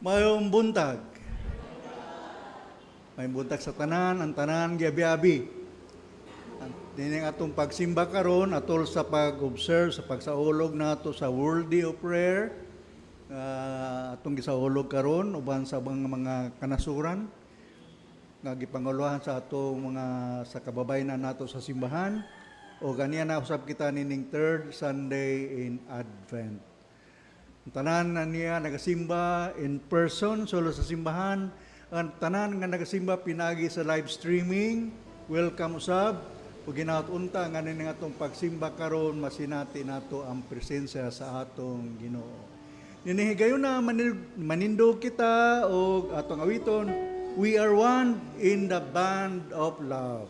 Mayong buntag. May buntag sa tanan, ang tanan giabi-abi. Dining atong pagsimba karon atol sa pag-observe sa pagsaulog nato sa World Day of Prayer. Atong gisaulog karon uban sa mga kanasuran nga gipanguluhan sa atong mga sa kababayenan nato sa simbahan o ganiya na usab kita nining third Sunday in Advent. Ang tanan na niya nagasimba in person solo sa simbahan, ang tanan nga nagasimba pinagi sa live streaming, welcome usab. Ug ginaut-unta nga ning atong pagsimba karon masinati nato ang presensya sa atong Ginoo. Ninihigayon na manindog kita o atong awiton, we are one in the band of love.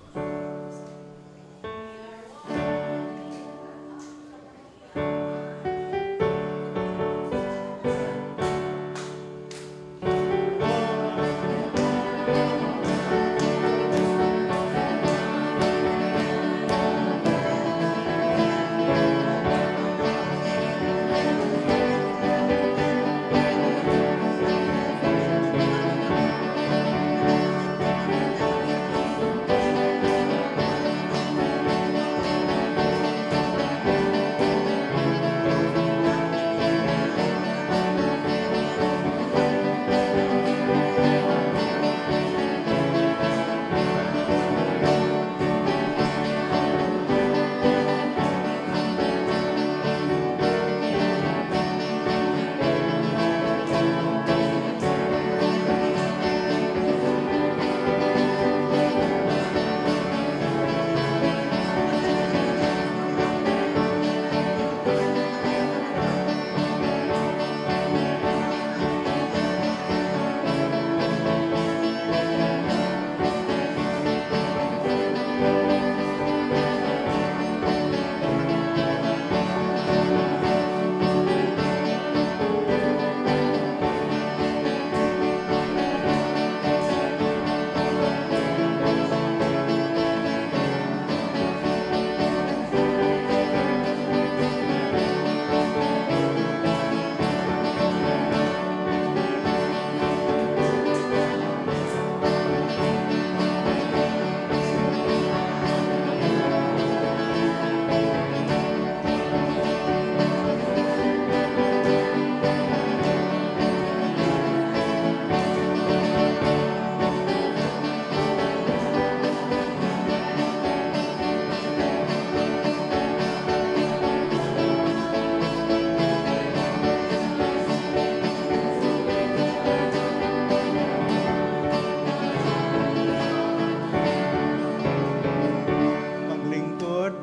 Paglingkod,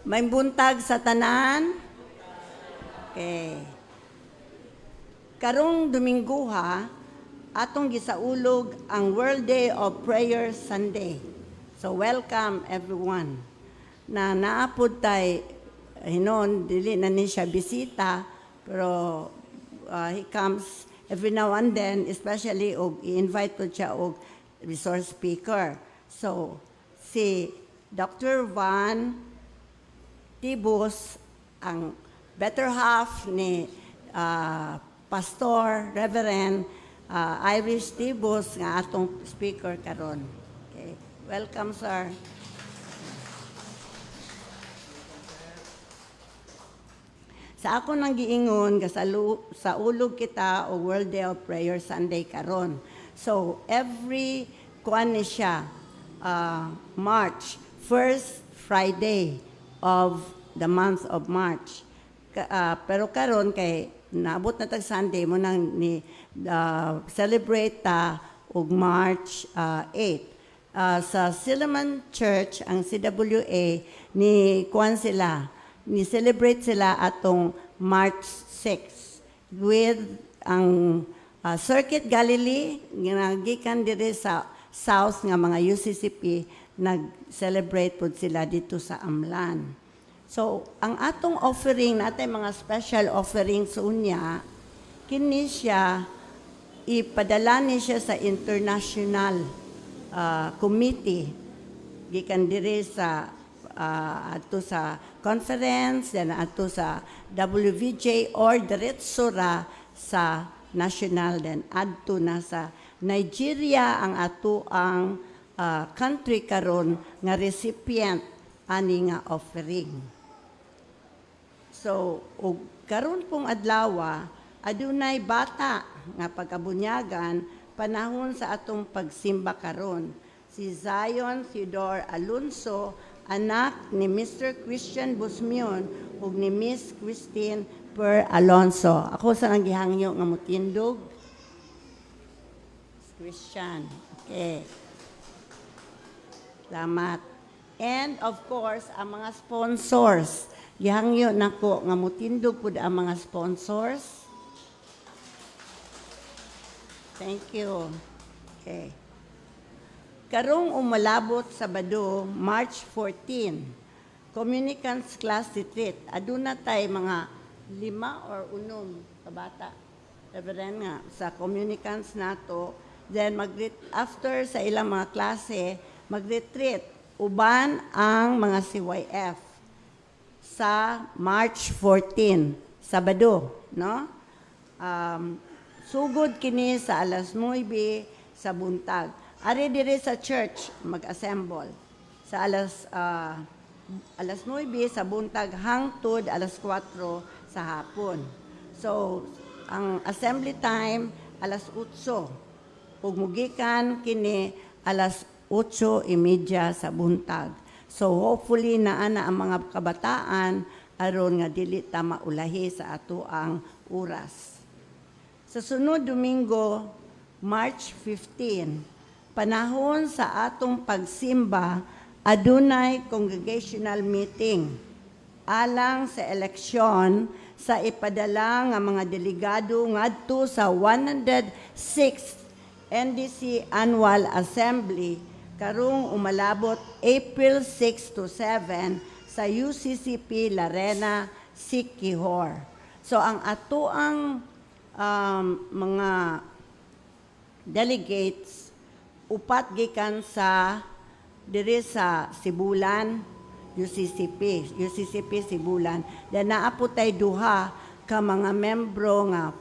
May buntag sa tanan. Okay. Karong Domingo ha, atong gisaulog ang World Day of Prayer Sunday. So welcome everyone. Na naapod tay hinon dili na ni siya bisita pero he comes every now and then, especially og i-invite po siya og resource speaker. So si Dr. Van Tibus, ang better half ni Pastor Reverend Irish Tibus nga atong speaker karon. Okay. Welcome, sir. Sa ako nang giingon sa ulog kita o World Day of Prayer Sunday karon. So every kuan ni siya March, first Friday of the month of March. Pero karon kay naabot na tag Sunday mo nang ni celebrate ta og March 8. Sa Silliman Church ang CWA ni kuan sila ni celebrate sila atong March 6 with ang Circuit Galilee nga gikan diri sa south nga mga UCCP nag-celebrate pud sila dito sa Amlan. So, ang atong offering natin mga special offerings unya kini siya ipadala ni siya sa international committee gikan diri sa ato sa conference then ato sa WVJ or diretso ra sa national then adto na sa Nigeria ang ato ang country karon nga recipient ani nga offering. So og karon pong adlaw adunay bata nga pagkabunyagan panahon sa atong pagsimba karon. Si Zion Theodore Alonso, anak ni Mr. Christian Busmion ug ni Miss Christine Per Alonso. Ako sa nang gihangyo nga mutindog. Christian. Okay. Salamat. And of course, ang mga sponsors. Gihangyo nako nga mutindog pud ang mga sponsors. Thank you. Okay. Karong umalabot Sabado, March 14, Communicants Class Retreat. Aduna tay mga 5 or 6 kabata. Reverend nga sa communicants nato. Then after sa ilang mga klase, mag-retreat uban ang mga CYF sa March 14, Sabado, no? Sugod kini sa alas 9 sa buntag. Ari diri sa church mag-assemble sa alas 9 sa buntag hangtod alas 4 sa hapon. So, ang assembly time alas 8 ug mugikan kini alas 8:30 sa buntag. So hopefully naa na ang mga kabataan aron nga dili ta maulahi sa ato ang oras. Sa sunod Domingo, March 15, panahon sa atong pagsimba, adunay congregational meeting alang sa eleksyon sa ipadala nga mga delegado ngadto sa 106th NDC Annual Assembly karong umalabot April 6 to 7 sa UCCP Larena, Siquijor. So ang atoang mga delegates upat gikan sa diri sa Sibulan, UCCP Sibulan. Then naaputay duha ka mga membro nga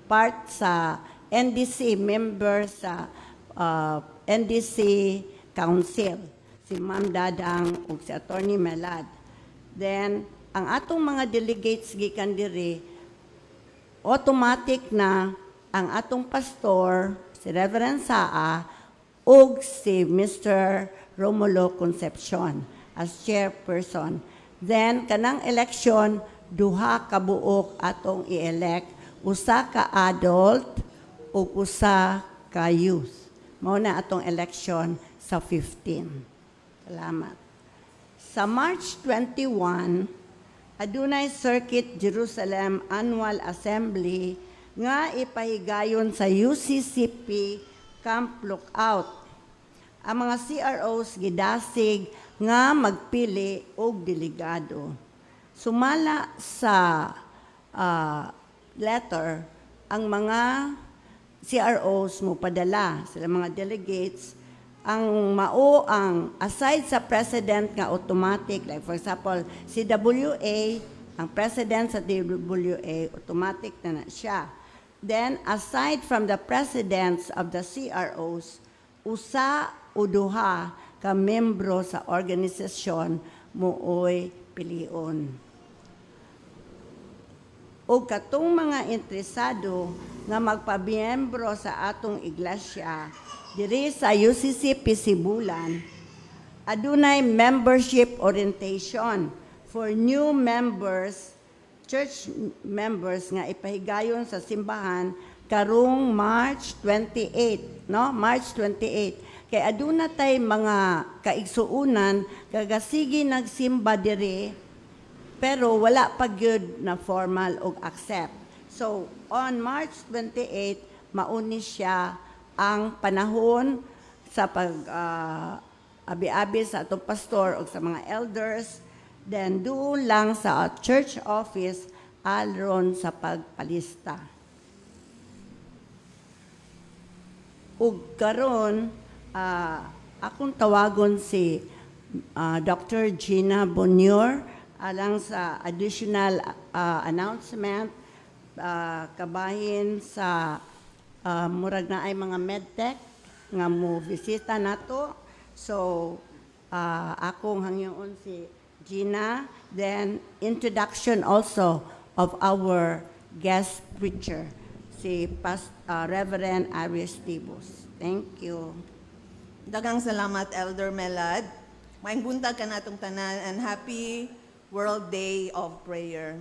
part sa NDC, member sa NDC Council, si Ma'am Dadang ug si Attorney Melad. Then ang atong mga delegates gikan diri, automatic na ang atong pastor, si Reverend Saa, ug si Mr. Romulo Concepcion as chairperson. Then, kanang election, duha ka buok atong i-elect, usa ka adult ug usa ka youth. Mao na atong election sa 15. Salamat. Sa March 21, adunay Circuit Jerusalem Annual Assembly nga ipahigayon sa UCCP Camp Lookout. Ang mga CROs gidasig nga magpili og delegado. Sumala sa letter ang mga CROs mo padala sila mga delegates ang mao ang aside sa president nga automatic, like for example si WA, ang president sa WA automatic na siya. Then aside from the presidents of the CROs, usa o duha ka membro sa organisasyon mooy pilion. O katong mga interesado nga magpamiyembro sa atong iglesia diri sa UCCP Sibulan, adunay membership orientation for new members, church members nga ipahigayon sa simbahan karong March 28, no? March 28. Kay aduna tay mga kaigsuunan kagasigi nagsimba diri pero wala pa gyud na formal og accept. So on March 28 mauni siya ang panahon sa abi-abi sa atong pastor o sa mga elders, then doon lang sa church office aron sa pagpalista. Ug karon akong tawagon si Dr. Gina Bonior alang sa additional announcement kabahin sa murag na ay mga medtech nga mo bisita nato. So akong hangyoon si Gina, then introduction also of our guest preacher, si Reverend Aries Tibus. Thank you. Daghang salamat, Elder Melad. Maayong buntag ka natong tanan and happy World Day of Prayer.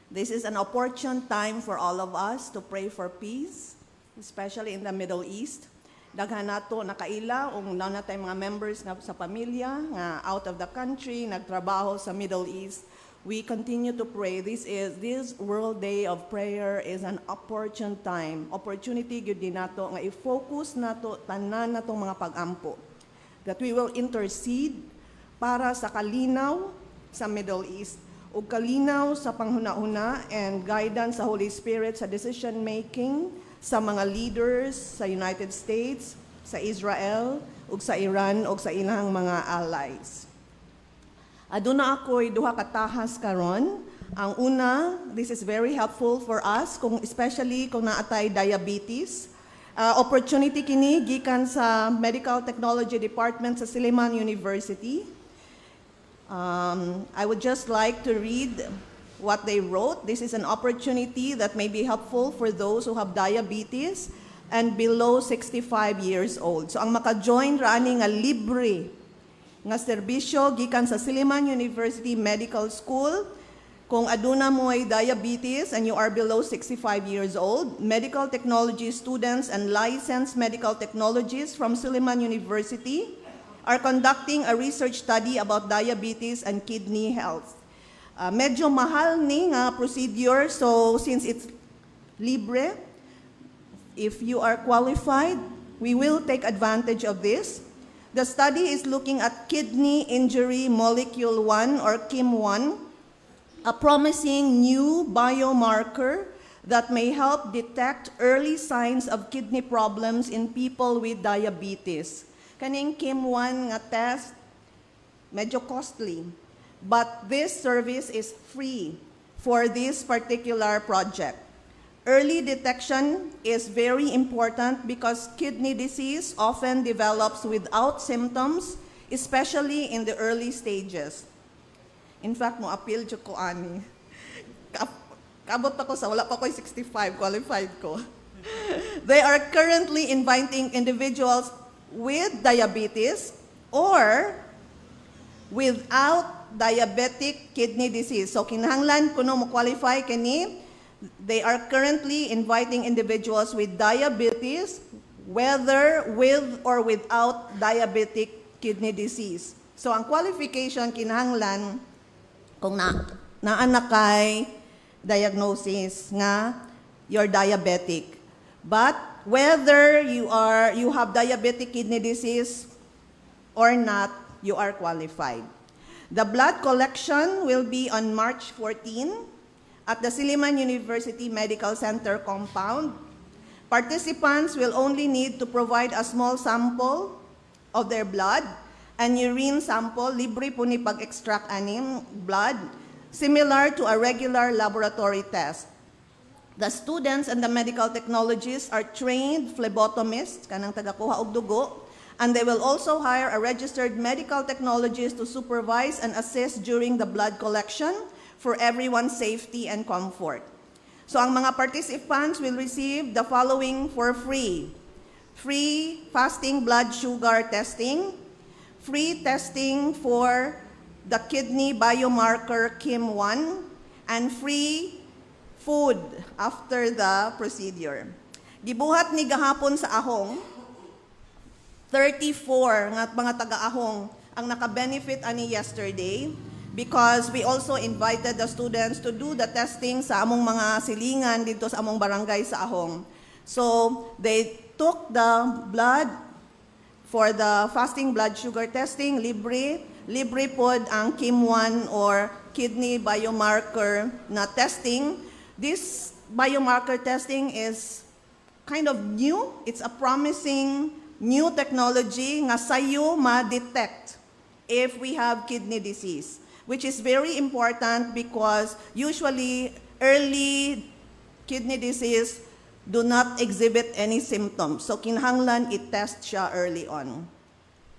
This is an opportune time for all of us to pray for peace, especially in the Middle East. daghan nato nakaila ug na tay mga members nga sa pamilya nga out of the country nagtrabaho sa Middle East. We continue to pray. This World Day of Prayer is an opportune time, opportunity gyud din nato nga i-focus nato tanan natong mga pag-ampo. That we will intercede para sa kalinaw sa Middle East ug kalinaw sa panghuna-huna and guidance sa Holy Spirit sa decision making sa mga leaders sa United States, sa Israel, ug sa Iran, ug sa ilang mga allies. Aduna ako'y duha ka tahas karon. Ang una, this is very helpful for us, especially kung naatay diabetes. Opportunity kini gikan sa Medical Technology Department sa Silliman University. I would just like to read what they wrote. This is an opportunity that may be helpful for those who have diabetes and below 65 years old. So ang maka-join raani nga libre nga serbisyo gikan sa Silliman University Medical School kung aduna mo ay diabetes and you are below 65 years old. Medical technology students and licensed medical technologists from Silliman University are conducting a research study about diabetes and kidney health. Medyo mahal ni nga procedure, so since it's libre, if you are qualified, we will take advantage of this. The study is looking at kidney injury molecule 1 or KIM1, a promising new biomarker that may help detect early signs of kidney problems in people with diabetes. Kaning KIM1 nga test, medyo costly. But this service is free for this particular project. Early detection is very important because kidney disease often develops without symptoms, especially in the early stages. In fact, mo appeal jud ko ani. Kabot ako sa wala pa ko'y 65, qualified ko. They are currently inviting individuals with diabetes or without diabetic kidney disease. So kinahanglan kuno mo qualify kini. They are currently inviting individuals with diabetes, whether with or without diabetic kidney disease. So ang qualification kinahanglan kung naa kay diagnosis nga you're diabetic. But whether you have diabetic kidney disease or not, you are qualified. The blood collection will be on March 14 at the Silliman University Medical Center compound. Participants will only need to provide a small sample of their blood and urine sample, libre po ni pag-extract anim blood, similar to a regular laboratory test. The students and the medical technologists are trained phlebotomists, kanang tagakuha og dugo, and they will also hire a registered medical technologist to supervise and assist during the blood collection for everyone's safety and comfort. So ang mga participants will receive the following for free. Free fasting blood sugar testing, free testing for the kidney biomarker KIM1, and free food after the procedure. Gibuhat ni gahapon sa ahong, 34 nga mga taga-ahong ang naka-benefit ani yesterday because we also invited the students to do the testing sa among mga silingan dito sa among barangay sa ahong. So they took the blood for the fasting blood sugar testing, libre pod ang KIM1 or kidney biomarker na testing. This biomarker testing is kind of new. It's a promising new technology nga sayo ma-detect if we have kidney disease, which is very important because usually early kidney disease do not exhibit any symptoms. So kinahanglan i-test siya early on.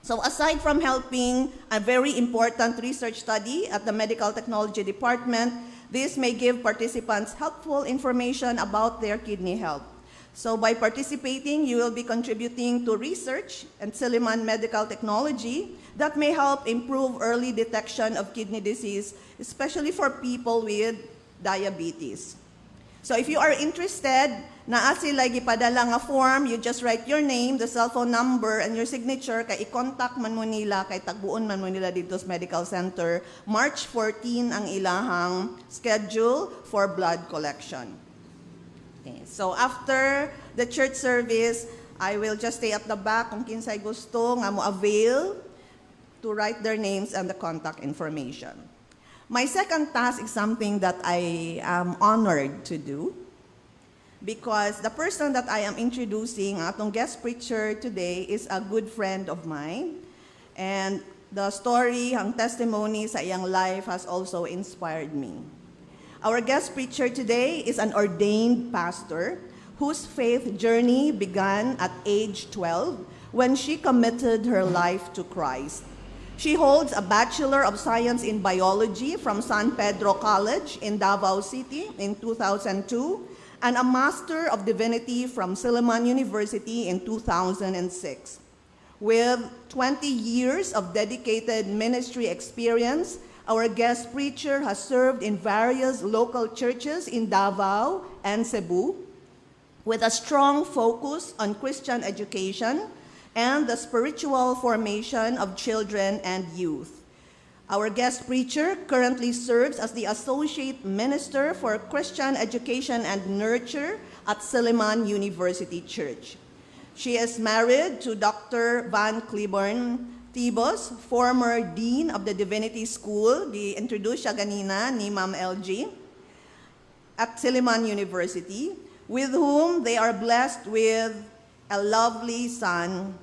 So aside from helping a very important research study at the Medical Technology Department, this may give participants helpful information about their kidney health. So by participating, you will be contributing to research and Silliman Medical Technology that may help improve early detection of kidney disease, especially for people with diabetes. So if you are interested, naa sila gipadala nga form, you just write your name, the cell phone number, and your signature, kay i-contact man mo nila, kay tagbuon man mo nila dito sa medical center. March 14 ang ilahang schedule for blood collection. Okay. So after the church service, I will just stay at the back kung kinsay gusto nga mo avail to write their names and the contact information. My second task is something that I am honored to do because the person that I am introducing, atong guest preacher today, is a good friend of mine. And the story, ang testimony sa iyang life has also inspired me. Our guest preacher today is an ordained pastor whose faith journey began at age 12 when she committed her life to Christ. She holds a Bachelor of Science in Biology from San Pedro College in Davao City in 2002 and a Master of Divinity from Silliman University in 2006. With 20 years of dedicated ministry experience, our guest preacher has served in various local churches in Davao and Cebu with a strong focus on Christian education and the spiritual formation of children and youth. Our guest preacher currently serves as the Associate Minister for Christian Education and Nurture at Silliman University Church. She is married to Dr. Van Cliburn Tibos, former Dean of the Divinity School, di-introduce siya ganina ni Ma'am LG, at Silliman University, with whom they are blessed with a lovely son,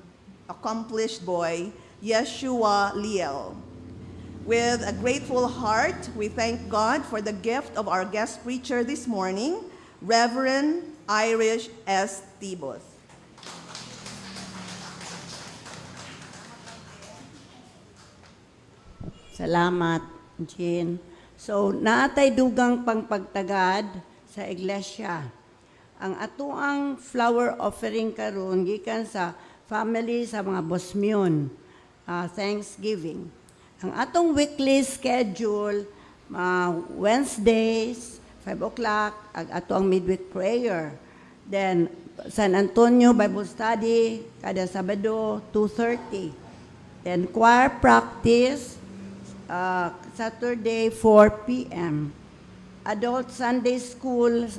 accomplished boy, Yeshua Liel. With a grateful heart, we thank God for the gift of our guest preacher this morning, Reverend Irish S. Tibos. Salamat, Jean. So, naatay dugang pangpagtagad sa iglesia. Ang atuang flower offering karon gikan sa family sa mga Bosmyon, Thanksgiving. Ang atong weekly schedule, Wednesdays, 5 o'clock, ang atuang midweek prayer. Then, San Antonio Bible Study, kada Sabado, 2:30. Then, choir practice, Saturday, 4 p.m. Adult Sunday School,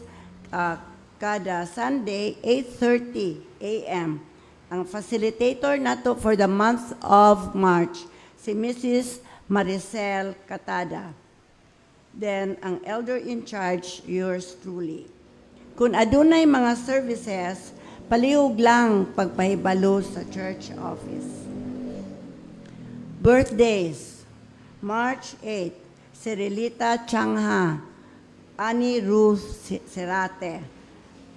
kada Sunday, 8:30 a.m. Ang facilitator nato for the month of March, si Mrs. Maricel Catada. Then, ang elder in charge, yours truly. Kung adunay mga services, palihog lang pagpahibalo sa church office. Birthdays, March 8, Cirilita Changha, Annie Ruth Serate.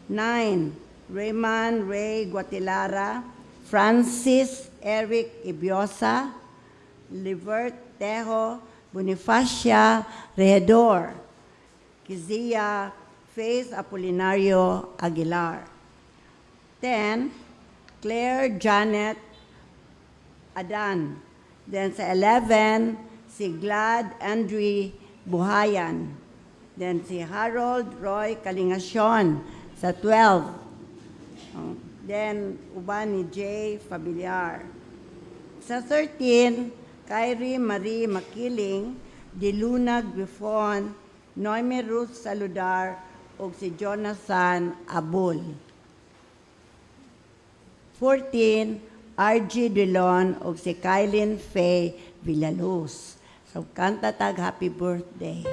9, Raymond Ray Guatilara, Francis Eric Ibiosa, Livert Tejo Bonifacia Rehedor, Kizia Faith Apolinario Aguilar. 10, Claire Janet Adan. Then sa 11, si Glad Andre Buhayan. Then si Harold Roy Kalingasyon sa 12. Then uban ni Jay Familiar. Sa 13, Kyrie Marie Makiling, Dilunag Bifon, Noemi Ruth Saludar, ug si Jonathan Abul. 14, RG Delon, ug si Kylin Faye Villaluz. So, kanta tag happy birthday.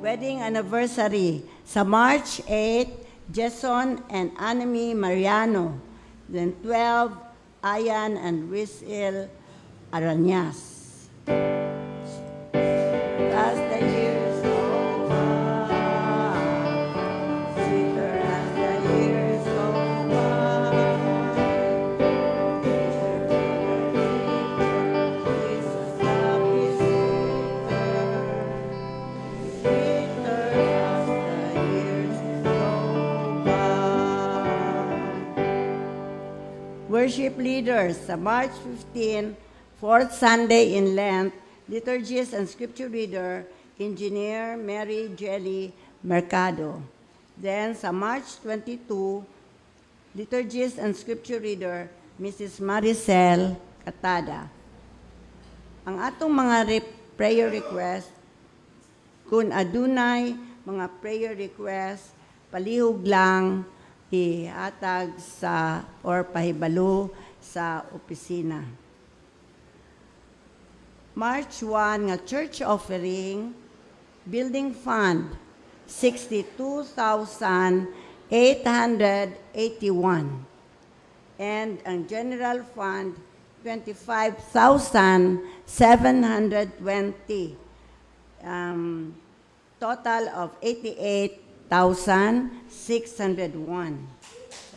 Wedding anniversary sa March 8, Jason and Anami Mariano. Then 12, Ayan and Rizil Aranyas. As the years go by, sweeter as the years go by. Jesus love is Worship leaders sa March 15, fourth Sunday in Lent, liturgist and scripture reader, Engineer Mary Jelly Mercado. Then sa March 22, liturgist and scripture reader, Mrs. Maricel Catada. Ang atong mga prayer request, kung adunay mga prayer request, palihog lang ihatag sa or pahibalo sa opisina. March 1 nga church offering, building fund 62,881. And ang general fund 25,720. Total of 88,601.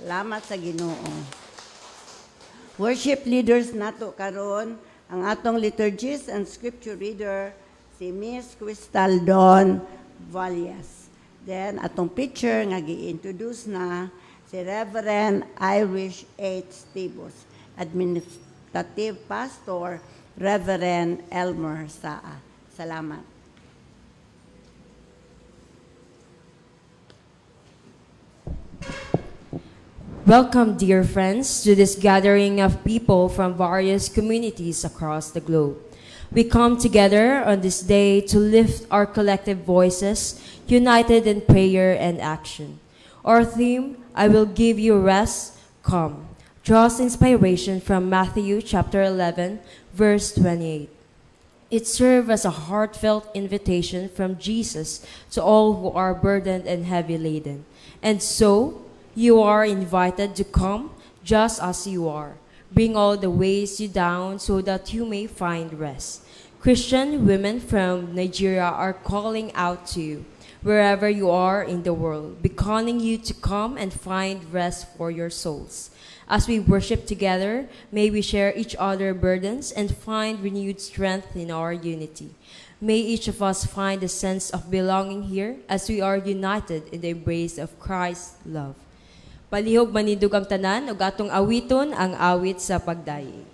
Salamat sa Ginoo. Worship leaders nato karon, ang atong liturgist and scripture reader si Miss Crystal Dawn Valles. Then atong preacher nga gi-introduce na si Reverend Irish H. Tibos, Administrative Pastor Reverend Elmer Saa. Salamat. Welcome, dear friends, to this gathering of people from various communities across the globe. We come together on this day to lift our collective voices, united in prayer and action. Our theme, I will give you rest, come, draws inspiration from Matthew chapter 11, verse 28. It serves as a heartfelt invitation from Jesus to all who are burdened and heavy laden. And so, you are invited to come just as you are. Bring all the weighs you down so that you may find rest. Christian women from Nigeria are calling out to you, wherever you are in the world, beckoning you to come and find rest for your souls. As we worship together, may we share each other's burdens and find renewed strength in our unity. May each of us find a sense of belonging here as we are united in the embrace of Christ's love. Palihog manindog ang tanan ug atong awiton ang awit sa pagdayi.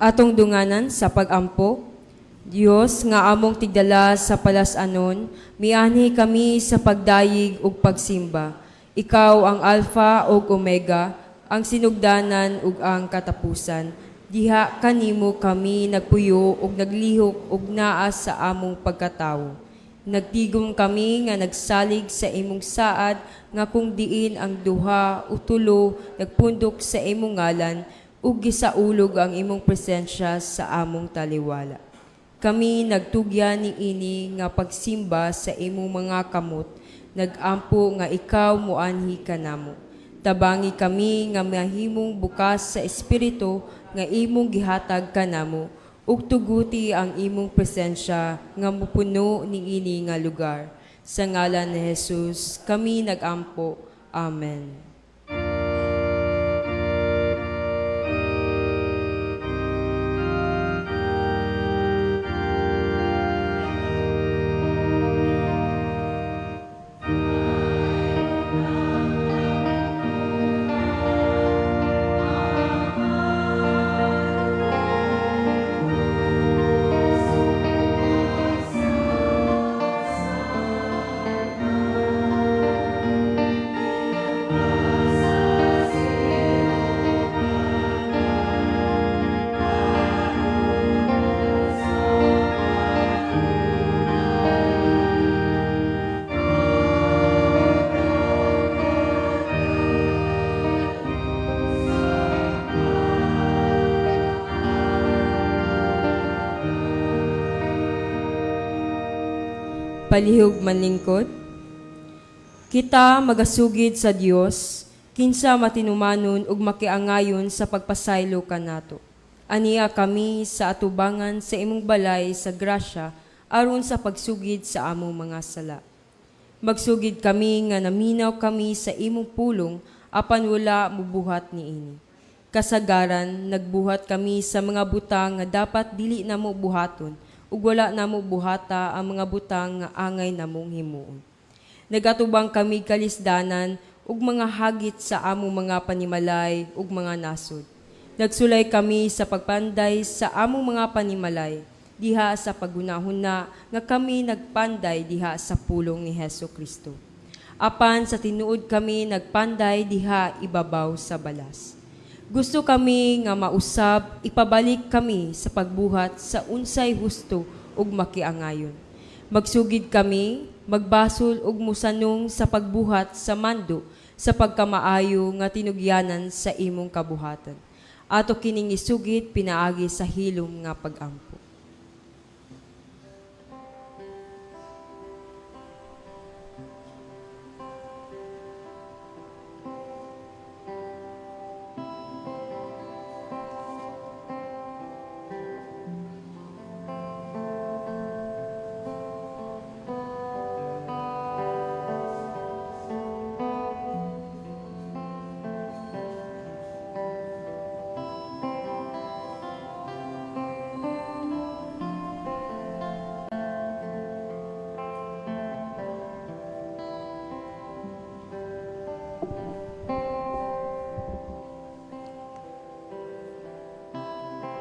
atong dunganan sa pagampo. Dios nga among tigdala sa palasanon, mianhi kami sa pagdayig ug pagsimba. Ikaw ang Alpha ug Omega, ang sinugdanan ug ang katapusan. Diha kanimo kami nagpuyo ug naglihok ug naa sa among pagkatawo. Nagtigom kami nga nagsalig sa imong saad nga kung diin ang duha o tulo nagpundok sa imong ngalan ug gisaulog ang imong presensya sa among taliwala. Kami nagtugya ni ini nga pagsimba sa imong mga kamot, nagampo nga ikaw moanhi kanamo. Tabangi kami nga mahimong bukas sa espiritu nga imong gihatag kanamo, ug tuguti ang imong presensya nga mupuno ni ini nga lugar. Sa ngalan ni Jesus, kami nagampo. Amen. Palihog manlingkod. Kita magasugid sa Dios, kinsa matinumanon ug makiangayon sa pagpasaylo kanato. Aniya kami sa atubangan sa imong balay sa grasya aron sa pagsugid sa among mga sala. Magsugid kami nga naminaw kami sa imong pulong apan wala mubuhat niini. Kasagaran nagbuhat kami sa mga butang nga dapat dili namo buhaton ug wala namo buhata ang mga butang nga angay namong himuon. Nagatubang kami kalisdanan ug mga hagit sa among mga panimalay ug mga nasod. Nagsulay kami sa pagpanday sa among mga panimalay, diha sa pagunahuna nga kami nagpanday diha sa pulong ni Hesukristo. Apan sa tinuod kami nagpanday diha ibabaw sa balas. Gusto kami nga mausab, ipabalik kami sa pagbuhat sa unsay husto ug makiangayon. Magsugid kami, magbasol ug musanong sa pagbuhat sa mando sa pagkamaayo nga tinugyanan sa imong kabuhatan. Ato kining isugid pinaagi sa hilom nga pagampo.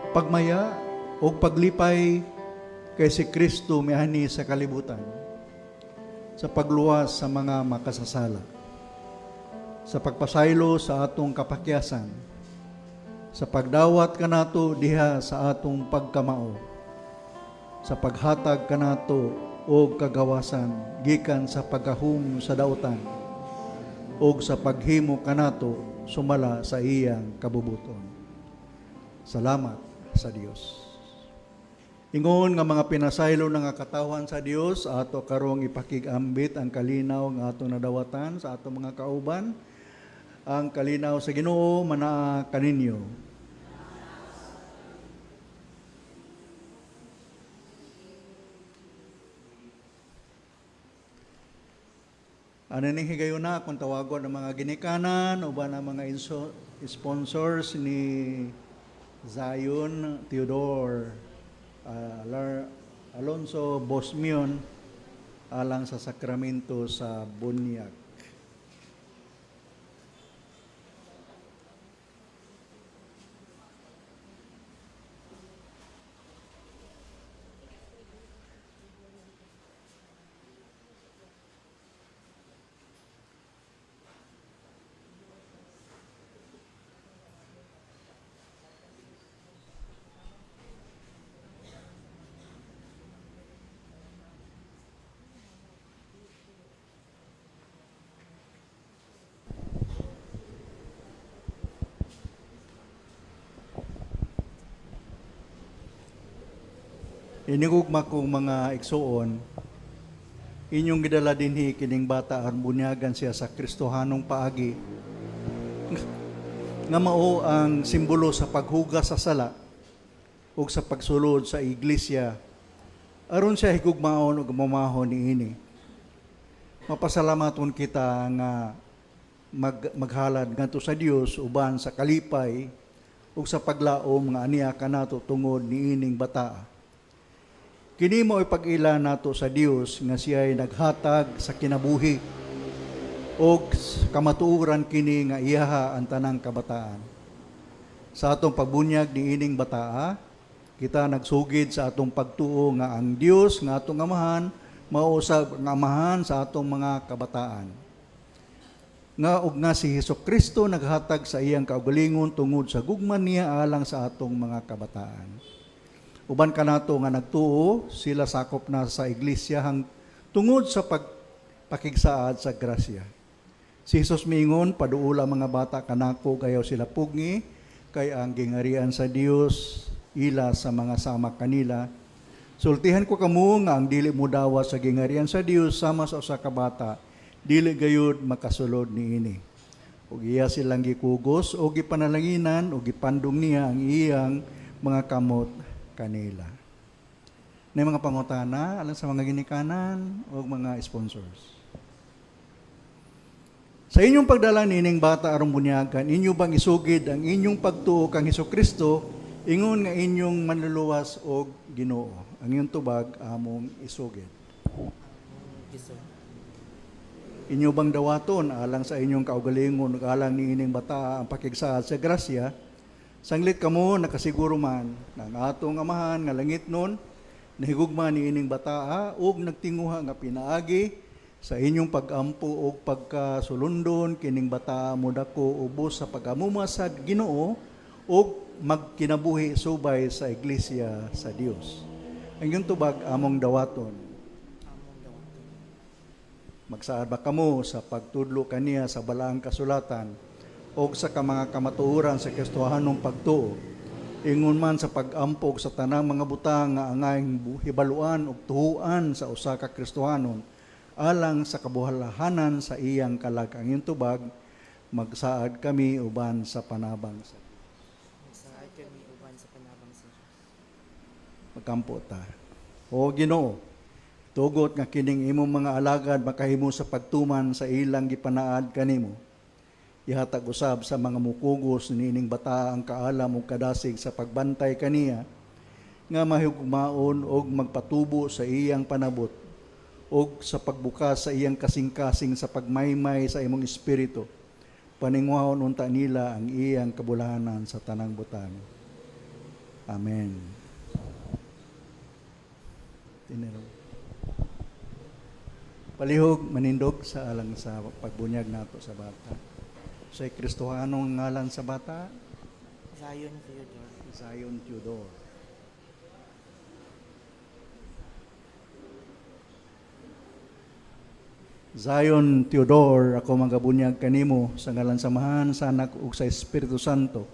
Pagmaya o paglipay kay si Kristo miani sa kalibutan, sa pagluwas sa mga makasasala, sa pagpasaylo sa atong kapakyasan, sa pagdawat kanato diha sa atong pagkamao, sa paghatag kanato og kagawasan gikan sa pagahom sa dautan, og sa paghimo kanato sumala sa iyang kabubuton. Salamat sa Dios. Ingon nga mga pinasaylo nga katawan sa Dios, ato karong ipakigambit ang kalinaw nga ato nadawatan sa ato mga kauban. Ang kalinaw sa Ginoo manaa kaninyo. Ano ning higayon na kung tawagon ng mga ginikanan o ba ng mga sponsors ni Zion Theodore Alonso Bosmion alang sa sakramento sa Bunyak. Inigugma kong mga igsuon, inyong gidala dinhi kining bata aron bunyagan siya sa Kristohanong paagi nga mao ang simbolo sa paghugas sa sala ug sa pagsulod sa iglesia aron siya higugmaon ug mamahon niini. Mapasalamaton kita nga maghalad ngadto sa Dios uban sa kalipay ug sa paglaom nga aniya kanato tungod niining bata. Kini mo ipag-ila nato sa Dios nga siya ay naghatag sa kinabuhi o kamatuoran kini nga iyaha ang tanang kabataan. Sa atong pagbunyag ni ining bataa, kita nagsugid sa atong pagtuo nga ang Dios nga atong amahan mausab nga amahan sa atong mga kabataan. Nga ug nga si Hesukristo naghatag sa iyang kaugalingon tungod sa gugma niya alang sa atong mga kabataan. Uban kanato nga nagtuo, sila sakop na sa iglesia tungod sa pagpakigsaad sa grasya. Si Jesus miingon, paduula mga bata kanako kayaw sila pugni, kay ang gingarian sa Dios ila sa mga sama kanila. Sultihan ko kamo nga ang dili mo dawa sa gingarian sa Dios sama sa usa ka bata, dili gayud makasulod niini. Ug iya silang gikugos o gipanalanginan o gipandong niya ang iyang mga kamot kanila. Na mga pangutana alang sa mga ginikanan o mga sponsors. Sa inyong pagdala nining bata aron bunyagan, inyo bang isugid ang inyong pagtuo kang Hesukristo ingon nga inyong manluluwas og Ginoo? Ang inyong tubag among isugid. Inyo bang dawaton alang sa inyong kaugalingon ug alang niining bata ang pakigsaad sa grasya? Sanglit kamo nakasiguro man na ang atong amahan nga langit nun nahigugma ni ining bataa ug nagtinguha nga pinaagi sa inyong pagampo ug pagkasulundon kining bataa modako ubos sa pagamuma sa Ginoo ug magkinabuhi subay sa iglesia sa Dios. Ang iyong tubag among dawaton. Magsaad ba kamo sa pagtudlo kaniya sa balaang kasulatan o sa mga kamatuoran sa Kristohanong pagtuo, ingon man sa pag-ampog sa tanang mga butang nga angayng hibaluan ug tuhuan sa usa ka Kristohanon alang sa kabuhallahanan sa iyang kalag. Ang iyong tubag, magsaad kami uban sa panabang sa magkampo ta. O Ginoo, tugot nga kining imong mga alagad makahimo sa pagtuman sa ilang gipanaad kanimo. Ihatag usab sa mga mukugos nining bata ang kaalam ug kadasig sa pagbantay kaniya nga mahigugmaon og magpatubo sa iyang panabot ug sa pagbukas sa iyang kasing-kasing sa pagmaymay sa imong espiritu. Paningwahon unta nila ang iyang kabulahanan sa tanang butang. Amen. Tinero. Palihog manindog sa alang sa pagbunyag nato sa bata. Sa Kristohanong ngalan sa bata? Zion Theodore. Zion Theodore. Zion Theodore, ako magabunyag kanimo sa ngalan samahan sa anak ug sa Espiritu Santo.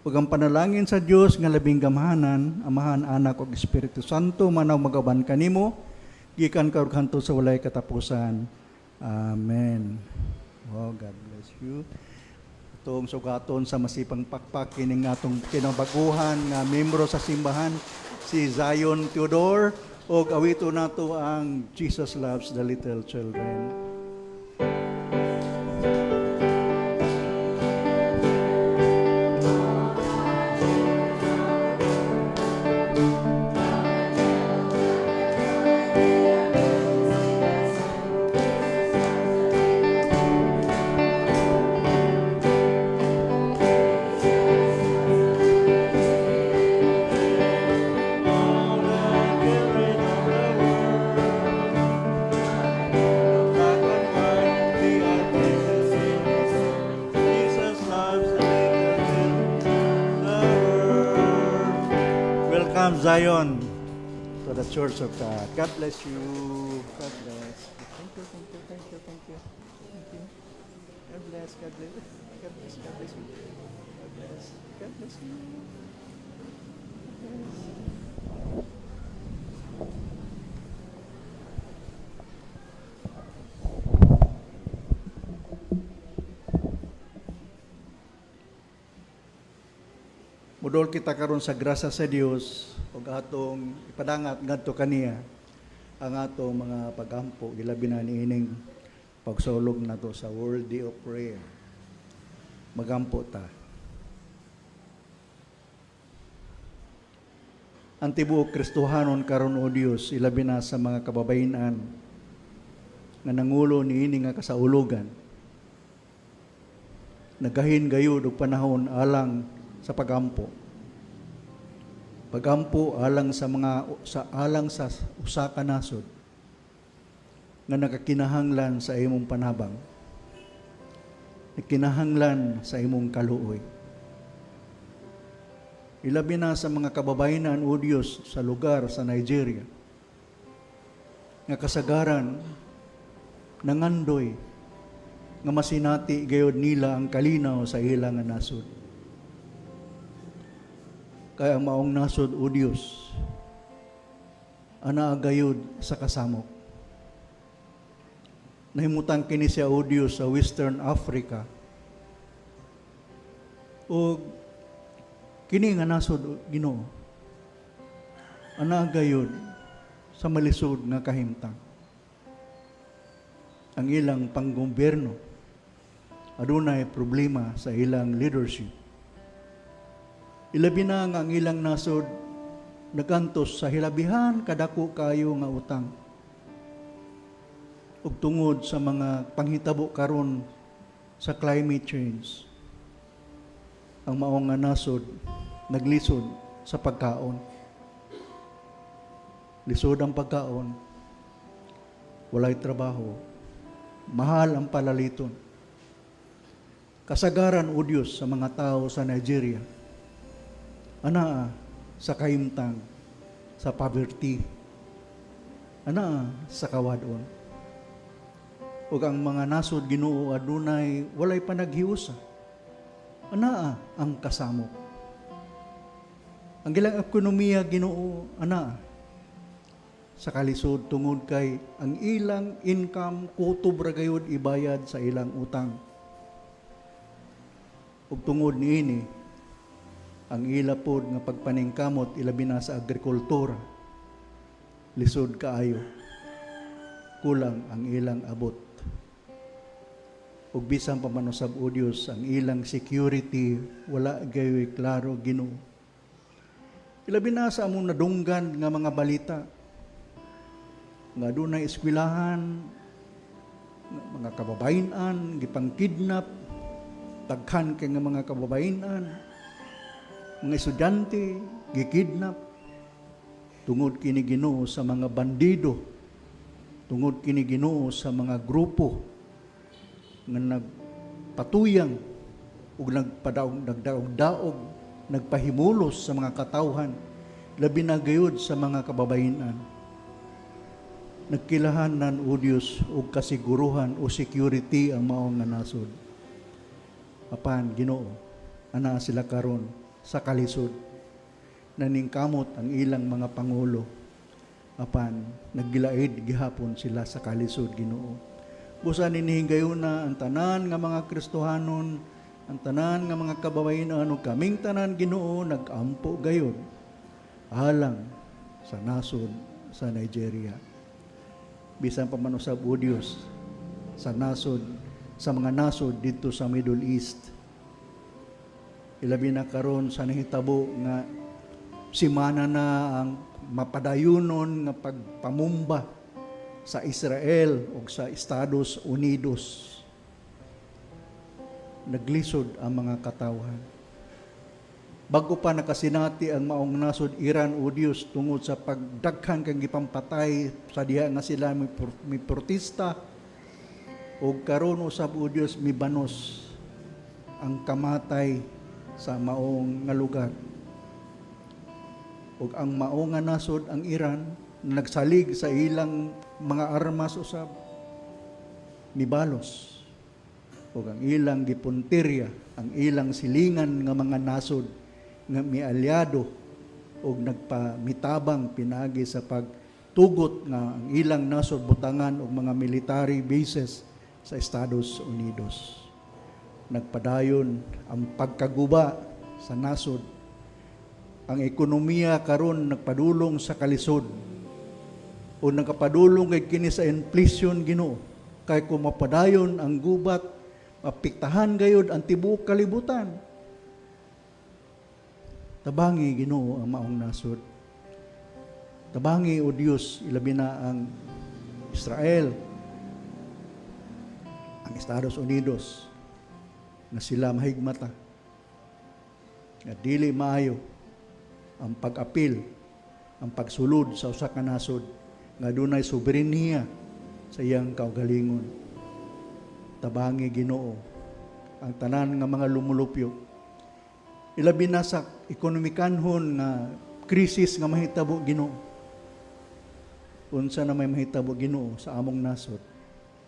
Ug ang panalangin sa Dios nga labing gamhanan, Amahan, Anak ug Espiritu Santo manaw magaban kanimo gikan karon kanto sa walay katapusan. Amen. Oh, God bless you. Itong sugaton sa masipang pakpak kining atong kinabaguhan nga membro sa simbahan si Zion Theodore ug awito nato ang Jesus Loves the Little Children. Zion to the Church of God. God bless you. God bless. Thank you, thank you, thank you, thank you. Thank you. God bless, God bless. God bless, God bless you. God bless. God bless you. God bless. Mudol kita karon sa grasa sa Dios ug atong ipadangat ngadto kaniya ang atong mga pagampo gilabi na niining pagsulog nato sa World Day of Prayer. Magampo ta. Ang tibuok Kristohanon karon o Dios ilabi na sa mga kababayenan nga nangulo niini nga kasaulogan. Nagahin gayud og panahon alang sa pagampo. Pagampo alang sa usa ka nasod nga nakakinahanglan sa imong panabang. Kinahanglan sa imong kaluoy. Ilabi na sa mga kababayenan o Diyos sa lugar sa Nigeria nga kasagaran nangandoy nga masinati gayud nila ang kalinaw sa ilang nga nasod. Kaya ang maong nasod o Diyos ana gayud sa kasamok. Nahimutang kini siya o Diyos sa Western Africa. O kini nga nasod Ginoo ana gayud sa malisod nga kahimtang. Ang ilang panggobyerno adunay problema sa ilang leadership. Ilabi na nga ang ilang nasod nagantos sa hilabihan kadako kayo nga utang. Ug tungod sa mga panghitabo karon sa climate change, ang maong nga nasod naglisod sa pagkaon. Lisod ang pagkaon, walay trabaho, mahal ang palaliton. Kasagaran o Diyos sa mga tao sa Nigeria, ana sa kahimtang, sa poverty, ana sa kawadon. Ug ang mga nasod Ginoo adunay walay panaghiusa, ana ang kasamok. Ang gilang ekonomiya Ginoo ana sa kalisod tungod kay ang ilang income kutob ra gayud ibayad sa ilang utang. Ug tungod niini ang ila pod nga pagpaningkamot ilabi na sa agrikultura lisod kaayo, kulang ang ilang abot. Ug bisan pa man usab o Dios ang ilang security wala gayoy klaro Ginoo. Ilabi na sa among nadunggan nga mga balita nga dunay eskwelahan, mga kababayenan gipang-kidnap, daghan kay nga mga kababayenan, mga estudyante gikidnap tungod kini Ginoo sa mga bandido, tungod kini Ginoo sa mga grupo nga nagpatuyang ug nagdaog-daog, nagpahimulos sa mga katawhan, labi na gayud sa mga kababayenan. Nagkilahanan o Diyos og kasiguruhan o security ang maong nga nasod. Apan Ginoo, ana sila karon sa kalisod. Naningkamot ang ilang mga pangulo. Apan naggilaid gihapon sila sa kalisod Ginoo. Busa ninihingayuna ang tanan nga mga Kristohanon, ang tanan nga mga kababayenan ug kaming tanan Ginoo nagampo gayon alang sa nasod sa Nigeria. Bisan pa man usab o Dios sa nasod, sa mga nasod dito sa Middle East. Ilabi na karon sa nahitabo nga simana na ang mapadayunon nga pagpamumba sa Israel o sa Estados Unidos. Naglisod ang mga katawhan. Bago pa nakasinati ang maong nasod Iran o Diyos tungod sa pagdaghan kang gipampatay sa diha nga sila may protesta o karon usab o Diyos mibanos ang kamatay sa maong nga lugar. O ang maong nga nasod ang Iran nagsalig sa ilang mga armas usab mibalos. O ang ilang gipuntirya, ang ilang silingan nga mga nasod nga mialyado o nagpamitabang pinagi sa pagtugot nga ang ilang nasod butangan og mga military bases sa Estados Unidos. Nagpadayon ang pagkaguba sa nasod ang ekonomiya karon nagpadulong sa kalisod o nagapadulong kay kini sa inflation Ginoo kay kung mapadayon ang gubat mapiktahan gayud ang tibuok kalibutan. Tabangi Ginoo ang maong nasod. Tabangi o Dios ilabi na ang Israel, ang Estados Unidos na sila mahigmata nga dili maayo ang pag-apil, ang pagsulod sa usa ka nasod nga dunay soberenya sa iyang kaugalingon. Tabangi Ginoo ang tanan nga mga lumulupyo. Ilabi na sa ekonomikanhon nga krisis nga mahitabo Ginoo. Unsa na may mahitabo Ginoo sa among nasod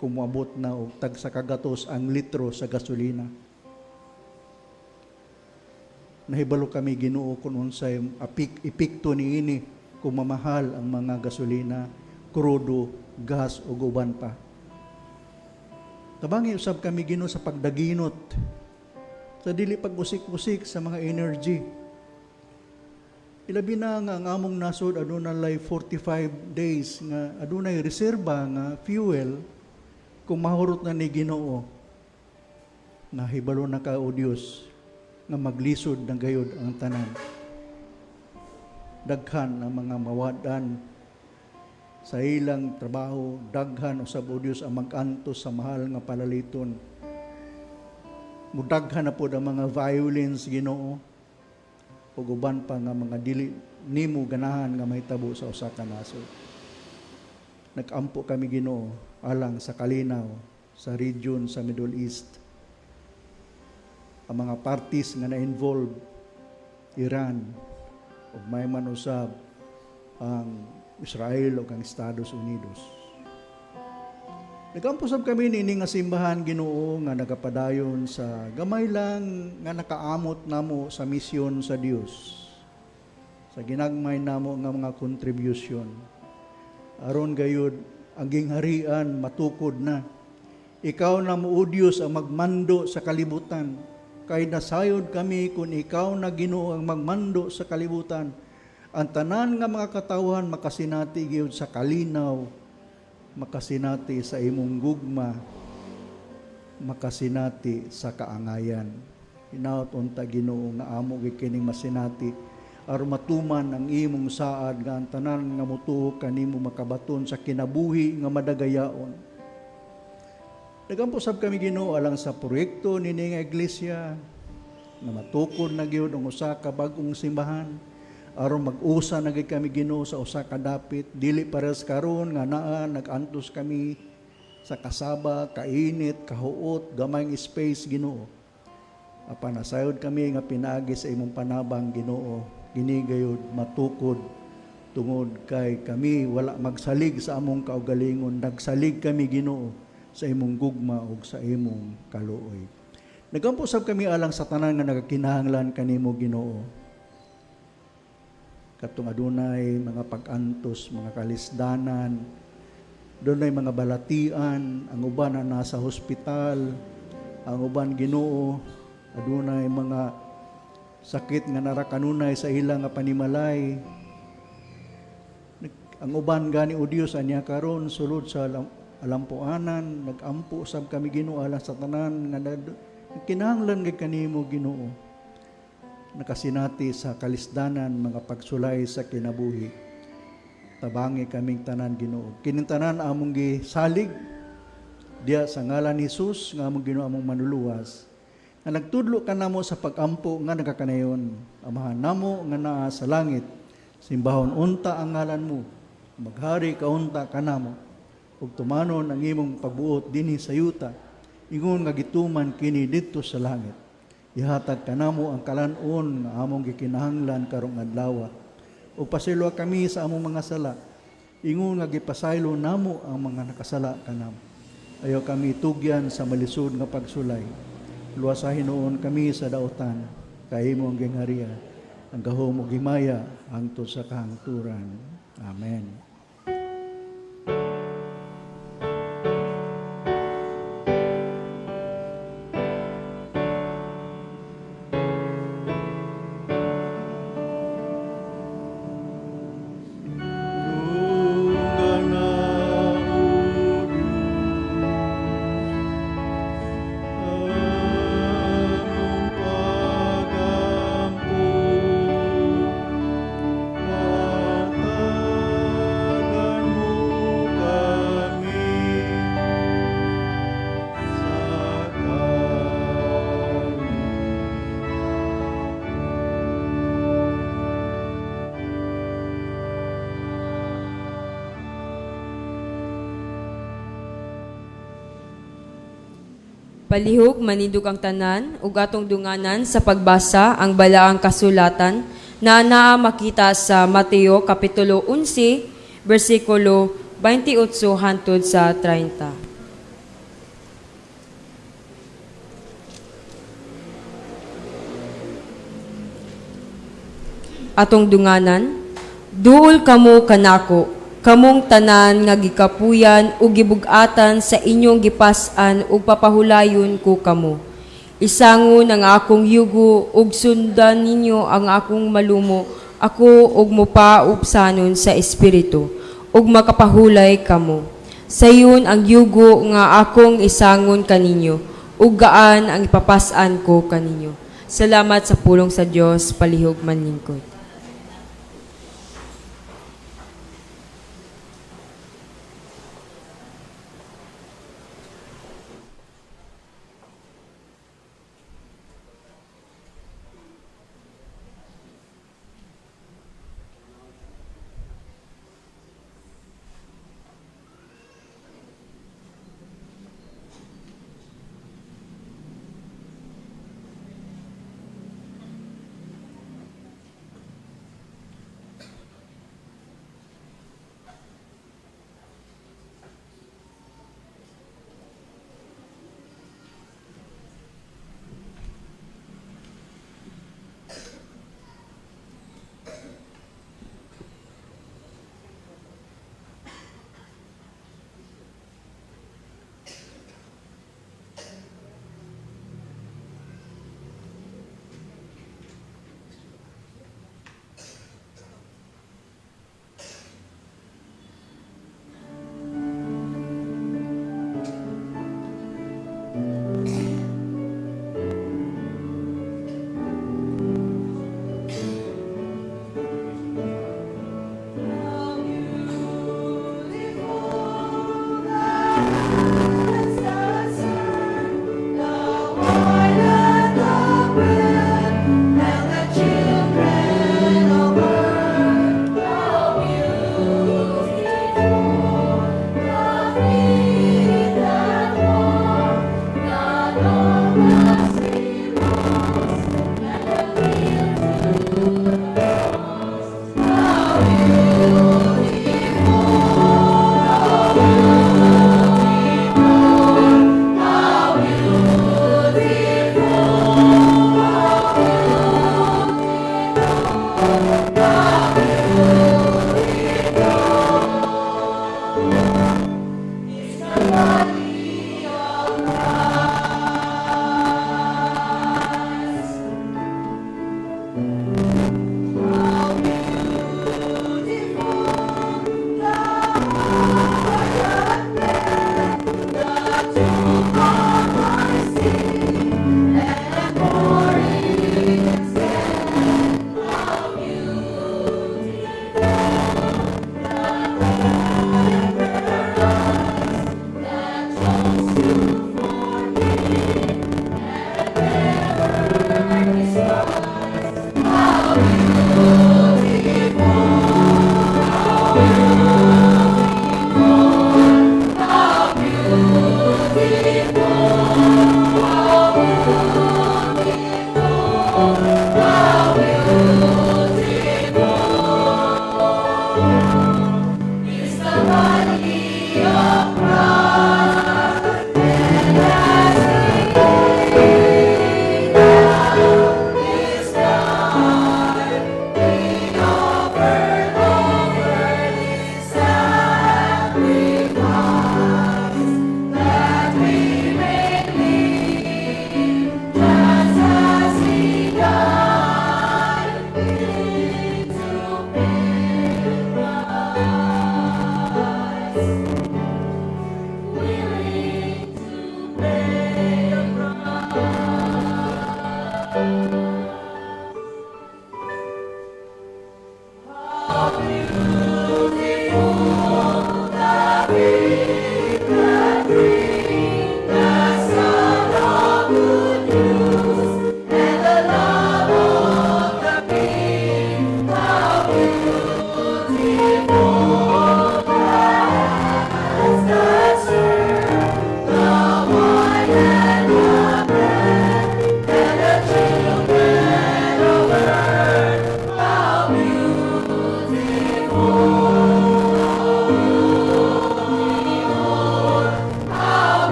kung moabot na og tag sa kagatos ang litro sa gasolina. Nahibalo kami Ginoo kung unsay epekto niini kung mamahal ang mga gasolina, krudo, gas o uban pa. Tabangi usab kami Ginoo sa pagdaginot, sa dili pag-usik-usik sa mga energy. Ilabi na nga ang among nasod adunay 45 days nga adunay reserba nga fuel kung mahurot na ni Ginoo. Nahibalo na ka o Dios nga maglisod ng gayod ang tanan. Daghan ang mga mawadan sa ilang trabaho, daghan usab o Dios ang mag-antos sa mahal nga palaliton. Mudaghan na po ang mga violence Ginoo ug uban pa nga mga dili nimo ganahan nga mahitabo sa usa ka nasod. Nag-ampo kami Ginoo alang sa kalinaw sa region sa Middle East. Ang mga parties nga na-involve, Iran, o may man usab ang Israel o ang Estados Unidos. Nagampusab kami nini nga simbahan Ginoo nga nagapadayon sa gamay lang nga nakaamot namo sa misyon sa Dios. Sa ginagmay namo nga mga contribution. Aron gayud ang gingharian matukod na. Ikaw na mo o Dios ang magmando sa kalibutan. Kay nasayod kami kung ikaw na Ginoo ang magmando sa kalibutan. Ang tanan nga mga katawhan makasinati gyud sa kalinaw, makasinati sa imong gugma, makasinati sa kaangayan. Hinaut unta Ginoo nga amo gikining masinati aron matuman ang imong saad nga ang tanan nga motuo kanimo makabaton sa kinabuhi nga madagayaon. Nagampusab kami Ginoo alang sa proyekto nini nga iglesia na matukod na gyud ang usa ka bag-ong simbahan aron mag-usa na gyud kami Ginoo sa usa ka dapit dili pares karon nga naa nag-antos kami sa kasaba, kainit, kahuot, gamay nga space Ginoo. Apan nasayod kami nga pinaagi sa imong panabang Ginoo, ginigayod matukod tungod kay kami wala magsalig sa among kaugalingon, nagsalig kami Ginoo sa imong gugma ug sa imong kaluoy. Nagampusab kami alang sa tanan nga nagakinahanglan kanimo Ginoo. Katong adunay mga pag-antos, mga kalisdanan, dunay mga balatian, ang uban na nasa hospital, ang uban Ginoo, adunay mga sakit nga narakanunay sa ilang nga panimalay. Ang uban gani o Dios anya karon sulod sa alampuanan, nag-ampo sab kami Ginoo alang sa tanan nga kinahanglan kay kanimo Ginoo. Nakasinati sa kalisdanan mga pagsulay sa kinabuhi. Tabangi kaming tanan Ginoo. Kining tanan among gisalig diya sa ngalan ni Hesus nga among Ginoo among manuluwas. Nga nagtudlo ka namo sa pag-ampo nga nagakanayon. Amahan namo nga naa sa langit. Simbahon unta ang ngalan mo. Maghari ka unta ka namo. Ug tumanon ang imong pagbuot dinhi sa yuta, ingon nga gituman kini didto sa langit. Ihatag kanamo ang kalan-on nga among gikinahanglan karong adlaw. Ug pasilwa kami sa among mga sala, ingon nga gipasaylo namo ang mga nakasala kanamo. Ayaw kami tugyan sa malisod nga pagsulay. Luwasahin noon kami sa daotan, kay imo ang gingharian, ang gahom ug himaya hangtod sa kahangturan. Amen. Palihog manindog ang tanan ug atong dunganan sa pagbasa ang balaang kasulatan na naa makita sa Mateo kapitulo 11 bersikulo 28 hangtod sa 30. Atong dunganan, duol kamo kanako, kamong tanan nga gikapuyan ug gibug-atan sa inyong gipas-an ug papahulayon ko kamo. Isangon ang akong yugo ug sundan ninyo ang akong malumo, ako ug mopaubsanon sa espiritu ug makapahulay kamo. Sayon ang yugo nga akong isangon kaninyo ug gaan ang ipapas-an ko kaninyo. Salamat sa pulong sa Dios, palihog manlingkod.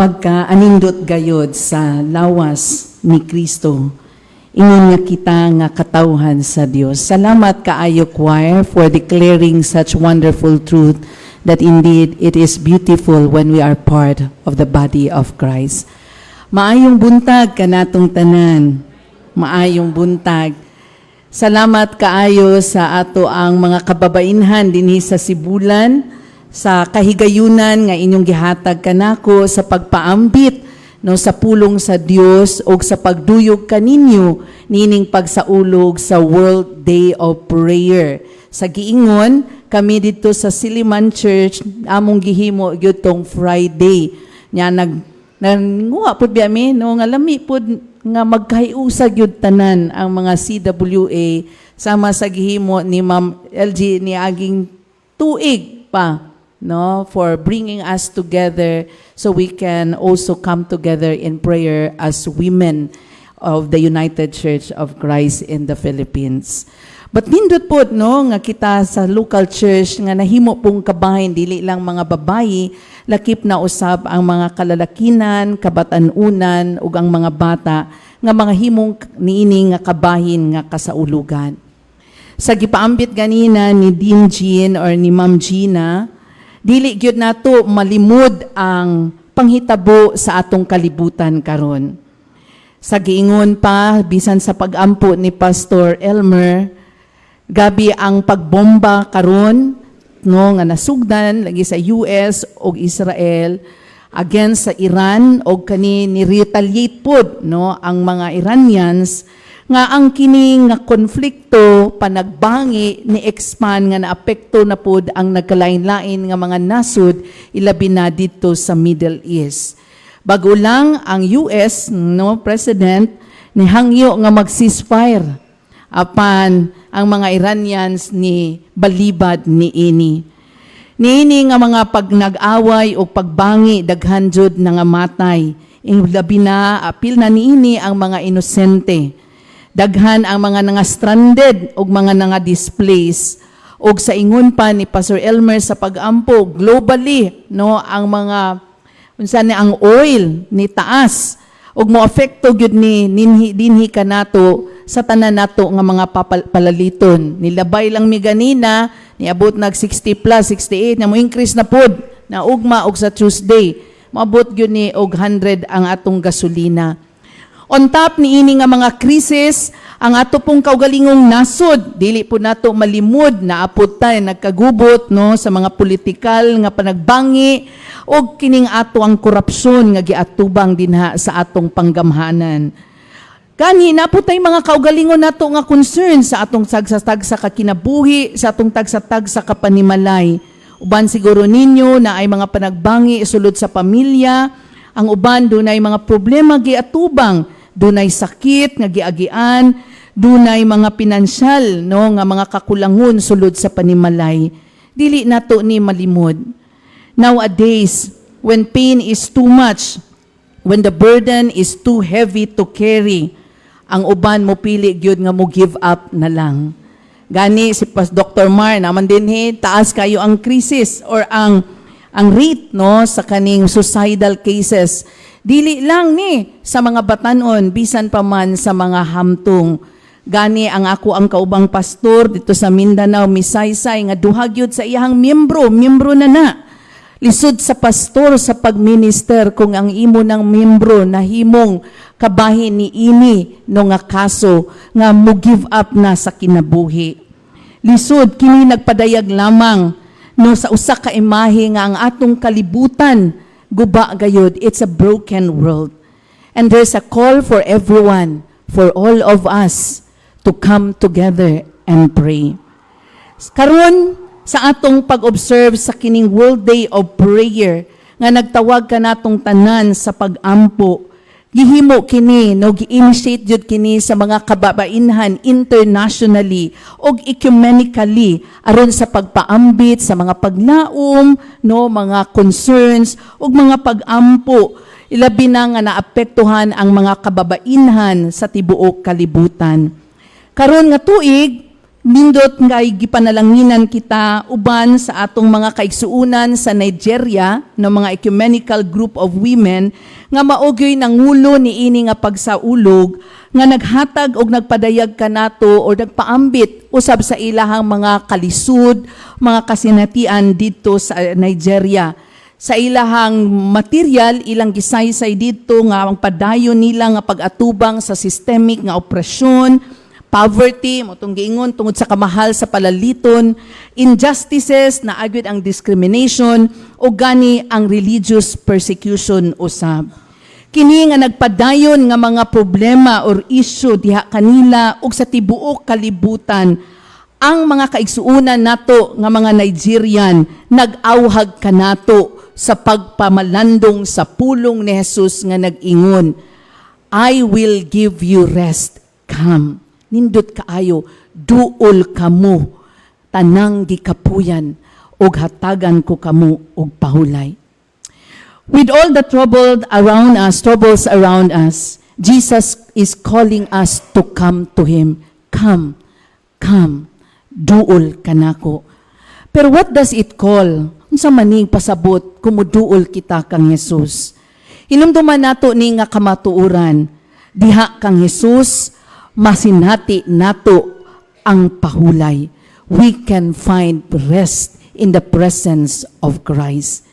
pagka anindot gayod sa lawas ni Kristo. Ingon nga kita nga katawhan sa Dios. Salamat kaayo choir for declaring such wonderful truth that indeed it is beautiful when we are part of the body of Christ. Maayong buntag kanatong tanan. Maayong buntag. Salamat kaayo sa ato ang mga kababainhan dinhi sa Sibulan, sa kahigayunan nga inyong gihatag kanako sa pagpaambit no sa pulong sa Dios o sa pagduyog kaninyo nining pagsaulog sa World Day of Prayer. Sa giingon kami dito sa Siliman Church among gihimo gyud tong Friday. Nya nanguha pud biami no nga lami pud nga magkahiusag yun tanan ang mga CWA sama sa gihimo ni Ma'am LG ni aging tuig pa no for bringing us together so we can also come together in prayer as women of the United Church of Christ in the Philippines. But nindot po no nga kita sa local church nga nahimo pong kabahin dili lang mga babayi, lakip na usab ang mga kalalakinan, kabatanunan ug ang mga bata nga mga himong niini nga kabahin nga kasaulugan. Sa gipaambit ganina ni Dean Jean or ni Ma'am Gina, dili gyud nato malimod ang panghitabo sa atong kalibutan karon. Sa giingon pa bisan sa pag-ampo ni Pastor Elmer, gabi ang pagbomba karon no nga nasugdan lagi sa US ug Israel against sa Iran og kani ni retaliate pod no ang mga Iranians nga ang kini nga konflikto panagbangi ni expand nga naapekto na pod ang nagkalain-lain nga mga nasud ilabi na dito sa Middle East. Bago lang ang US no president ni hangyo nga mag-ceasefire apan ang mga Iranians ni balibad ni ini. Niini nga mga pag nag-away o pagbangi daghan jud na nga matay. Labi na apil na niini ang mga inosente. Daghan ang mga nga stranded o mga nga displaced. Og sa ingon pa ni Pastor Elmer sa pag-ampo globally no ang mga unsa ni ang oil ni taas og mo apekto gyud ni dinhi kanato sa tanan nato nga mga palaliton. Nilabay lang mi ganina niabot nag 60 plus 68 na mo increase na pod na ugma og sa Tuesday maabot gyud ni og 100 ang atong gasolina. On top ni ini nga mga krisis, ang ato pong kaugalingong nasod, dili po nato malimod na apod tayo nagkagubot no sa mga politikal nga panagbangi o kining ato ang korupsyon nga giatubang dinha sa atong panggamhanan. Kani na po tayo mga kaugalingon nato nga concern sa atong tagsatag sa kakinabuhi, sa atong tagsatag sa kapanimalay. Uban siguro ninyo na ay mga panagbangi sulod sa pamilya, ang uban dunay mga problema giatubang, dunay sakit nga giagian, dunay mga pinansyal no nga mga kakulangon sulod sa panimalay. Dili nato ni malimod. Nowadays, when pain is too much, when the burden is too heavy to carry, ang uban mo pili gyud nga mo give up na lang. Gani si Dr. Mar naman din taas kayo ang krisis or ang rate no sa kaning suicidal cases. Dili lang ni sa mga batanon bisan pa man sa mga hamtong. Gani ang ako ang kaubang pastor dito sa Mindanao Misaysay nga duha gyud sa iyang miyembro na. Lisod sa pastor sa pagminister kung ang imo ng miyembro na himong kabahin ni ini no nga kaso nga mo give up na sa kinabuhi. Lisod kini nagpadayag lamang no sa usa ka imahe nga ang atong kalibutan guba gayud. It's a broken world. And there's a call for everyone, for all of us to come together and pray. Karon sa atong pag-observe sa kining World Day of Prayer nga nagtawag ka natong tanan sa pag-ampo, gihimo kini no gi-initiate jud kini sa mga kababainhan internationally og ecumenically aron sa pagpaambit sa mga paglaom no mga concerns ug mga pag-ampo ilabi na nga naapektuhan ang mga kababainhan sa tibuok kalibutan. Karon nga tuig Nindot ngay gipanalanginan kita uban sa atong mga kaigsuunan sa Nigeria ng mga ecumenical group of women nga maugyoy nangulo ni ini nga pagsaulog nga naghatag og nagpadayag kanato o nagpaambit usab sa ilahang mga kalisud, mga kasinatian dito sa Nigeria. Sa ilahang material, ilang gisaysay dito nga ang padayon nila nga pag-atubang sa systemic nga opresyon, poverty, motong giingon tungod sa kamahal sa palaliton, injustices na agwid ang discrimination o gani ang religious persecution usab. Kini nga nagpadayon nga mga problema or issue diha kanila ug sa tibuok kalibutan, ang mga kaigsuunan nato nga mga Nigerian nag-awhag kanato sa pagpamalandong sa pulong ni Jesus nga nag-ingon, I will give you rest, come. Nindot kaayo, duol kamo, tanang gikapuyan, og hatagan ko kamo og pahulay. With all the troubles around us, Jesus is calling us to come to Him. Come, come, duol kanako. Pero what does it call? Unsa maning pasabot kumuduol kita kang Jesus? Hinumduman nato ni nga kamatuoran, diha kang Jesus, masinati nato ang pahulay. We can find rest in the presence of Christ.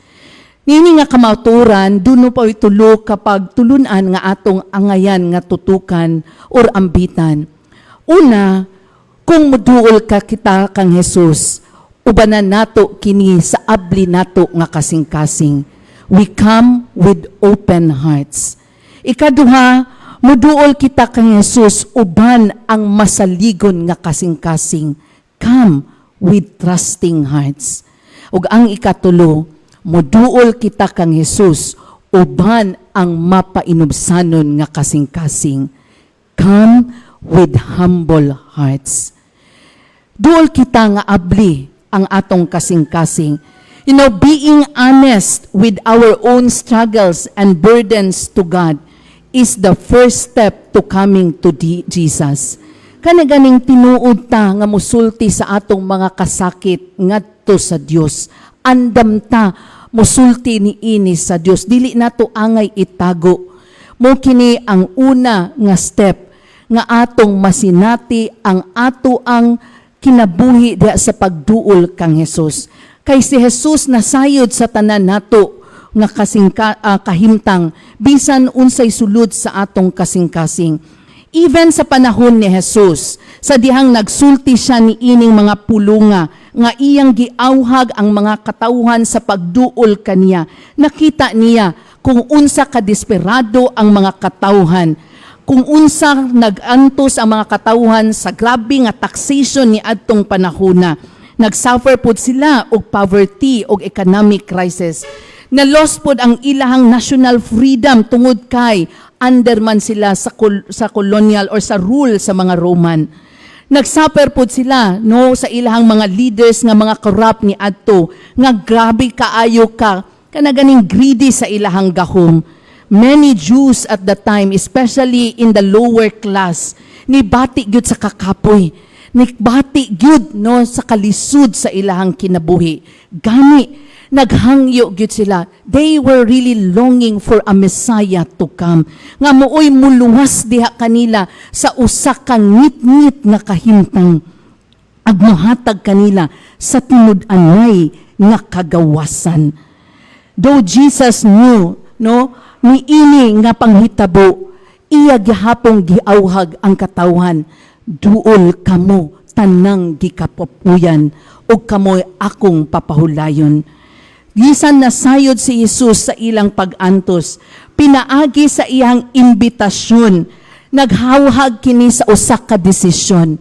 Nini nga kamaturan, duno pa itulo kapag tulunan nga atong angayan nga tutukan or ambitan. Una, kung muduol ka kita kang Jesus, ubanan nato kini sa abli nato nga kasing-kasing. We come with open hearts. Ikaduha, muduol kita kang Jesus, uban ang masaligon nga kasing-kasing. Come with trusting hearts. Ug ang ikatulo, muduol kita kang Jesus, uban ang mapainubsanon nga kasing-kasing. Come with humble hearts. Duol kita nga abli ang atong kasing-kasing. You know, being honest with our own struggles and burdens to God is the first step to coming to Jesus. Kanaganing tinuod ta nga musulti sa atong mga kasakit ngadto sa Dios. Andam ta musulti ni ini sa Dios. Dili nato angay itago. Mo kini ang una nga step nga atong masinati ang ato ang kinabuhi diha sa pagduol kang Jesus. Kay si Jesus nasayod sa tanan nato nga kahimtang bisan unsay sulod sa atong kasing-kasing. Even sa panahon ni Jesus, sa dihang nagsulti siya ni ining mga pulunga nga iyang giawhag ang mga katawhan sa pagduol kaniya, nakita niya kung unsa kadesperado ang mga katawhan, kung unsa nagantos ang mga katawhan sa grabe nga taxation ni adtong panahona. Nagsuffer pod sila og poverty og economic crisis. Na-lost pod ang ilahang national freedom tungod kay underman sila sa colonial or sa rule sa mga Roman. Nagsuffer pod sila no sa ilahang mga leaders nga mga corrupt ni adto nga grabe kaayo ka kanaganing greedy sa ilahang gahom. Many Jews at the time, especially in the lower class, nibati gyud sa kakapoy. Nibati gyud no sa kalisud sa ilahang kinabuhi. Gani naghangyo gyud sila. They were really longing for a Messiah to come. Nga mooy muluwas diha kanila sa usa ka ngit-ngit nga kahimtang. Agmohatag kanila sa tinud-anay nga kagawasan. Though Jesus knew, no, niini nga panghitabo, iya gihapong giawhag ang katawhan. Duol kamo tanang gikapupuyan ug kamoy akong papahulayon. Bisan nasayod si Jesus sa ilang pag-antos, pinaagi sa iyang imbitasyon, naghawhag kini sa usa ka desisyon,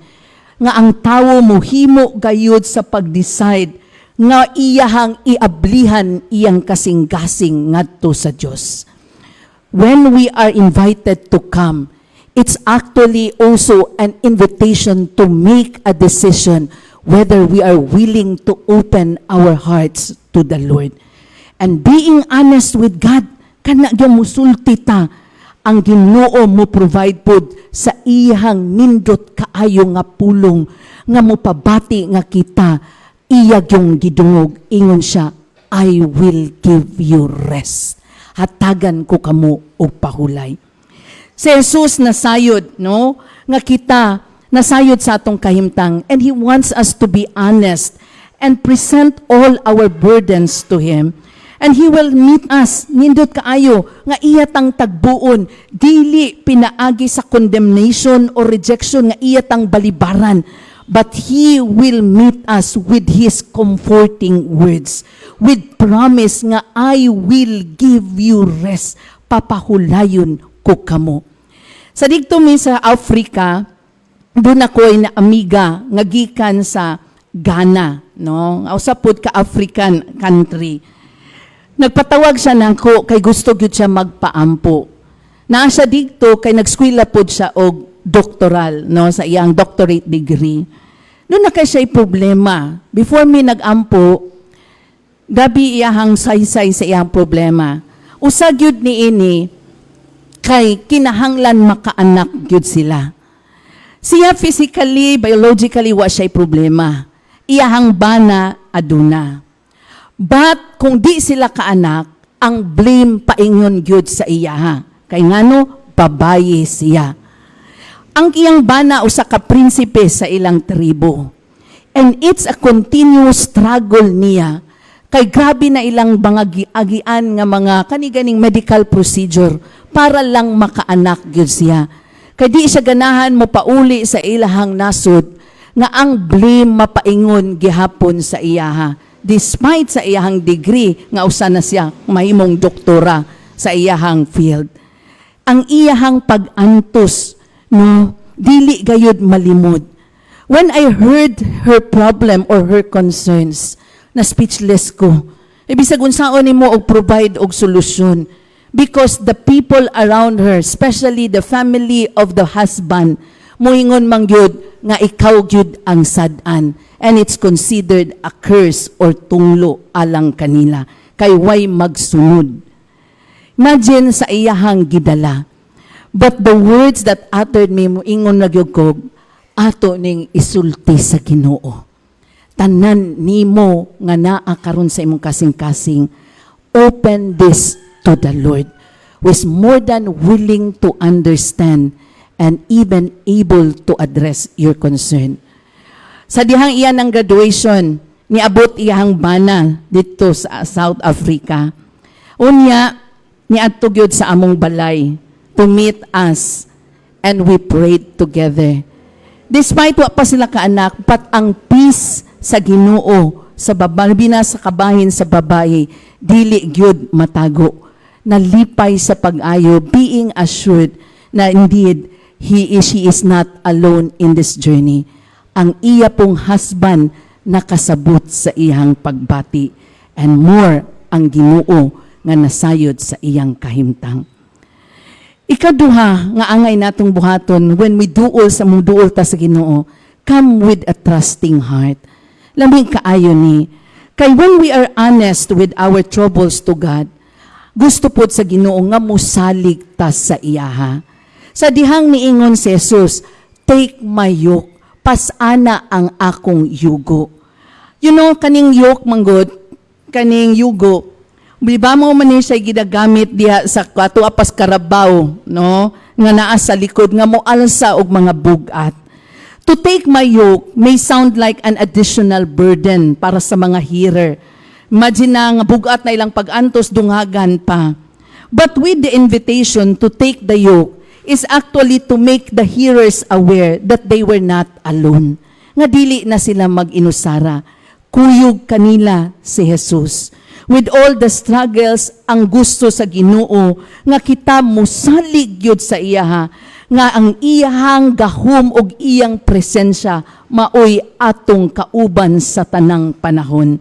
nga ang tawo mohimo gayud sa pag-decide, nga iyahang iablihan iyang kasing-kasing ngadto sa Dios. When we are invited to come, it's actually also an invitation to make a decision whether we are willing to open our hearts to the Lord. And being honest with God, kana gyud musulti ta, ang Ginoo mo provide pod sa iyang nindot kaayo nga pulong nga mo pabati nga kita iyag yung gidungog ingon siya, I will give you rest. Hatagan ko kamo og pahulay. Si Jesus nasayod, no? Nga kita nasayod sa atong kahimtang, and He wants us to be honest and present all our burdens to Him. And He will meet us, nindot kaayo, nga iyatang tagbuon, dili pinaagi sa condemnation or rejection, nga iyatang balibaran, but He will meet us with His comforting words, with promise nga I will give you rest, papahulayon ko kamo. Sa dito mi sa Africa, doon ako'y na amiga nga gikan sa Ghana, no? Usapod ka African country. Nagpatawag siya nako kay gusto gyud siya magpaampo. Naa siya dito kay nagskwela pod siya og doctoral, no, sa iyang doctorate degree. Doon na kay siya problema. Before mi nagampo, gabi iyahang saysay sa iyang problema. Usa gyud ni ini kay kinahanglan makaanak gyud sila. Siya physically, biologically wa siya problema. Iyahang bana aduna. But kung di sila kaanak, ang blame paingon gyud sa iya. Kay ngano babaye siya. Ang iyang bana usa ka prinsipe sa ilang tribo. And it's a continuous struggle niya. Kay grabe na ilang mga agian nga mga kaniganing medical procedure para lang makaanak gyud siya. Kay di siya ganahan mo pauli sa ilahang nasod nga ang blame mapaingon gihapon sa iyaha. Despite sa iyahang degree, nga usa na siya mahimong doktora sa iyahang field. Ang iyahang pag-antos, no, dili gayud malimod. When I heard her problem or her concerns, na speechless ko. Ibisag unsaon nimo og provide og solusyon. Because the people around her, especially the family of the husband, moingon man gyud nga ikaw gyud ang sad-an. And it's considered a curse or tunglo alang kanila. Kay way magsunod. Imagine sa iyahang gidala. But the words that uttered me moingon na gyud ko, ato ning isulti sa Ginoo. Tanan nimo nga naa karon sa imong kasing-kasing, open this to the Lord, who is more than willing to understand and even able to address your concern. Sa dihang iyan ng graduation, niabot iyang bana dito sa South Africa. Unya, niadto gyud sa among balay to meet us and we prayed together. Despite wa pa sila kaanak, but ang peace sa Ginoo sa babae na sa kabahin sa babae dili gyud matago. Nalipay sa pag-ayo, being assured na indeed she is not alone in this journey. Ang iya pong husband nakasabot sa iyang pagbati, and more ang Ginoo nga nasayod sa iyang kahimtang. Ikaduha nga angay natong buhaton when we duol sa muduol ta sa Ginoo, come with a trusting heart. Lamig kaayo ni, kay when we are honest with our troubles to God, gusto pod sa Ginoo nga musalig ta sa iyaha. Sa dihang niingon si Jesus, take my yoke, pasana ang akong yugo. You know, kaning yoke manggod, kaning yugo, Biba mo man ni siya ginagamit diha sa kato apas karabaw, no? Nga naa sa likod nga mo alsa og mga bugat. To take my yoke may sound like an additional burden para sa mga hearer. Imagine na nga bugat na ilang pag-antos dungagan pa. But with the invitation to take the yoke is actually to make the hearers aware that they were not alone. Nga dili na sila mag-inusara. Kuyog kanila si Jesus. With all the struggles, ang gusto sa Ginoo nga kita musalig gyud sa iyaha, nga ang iyahang gahom og iyang presensya maoy atong kauban sa tanang panahon.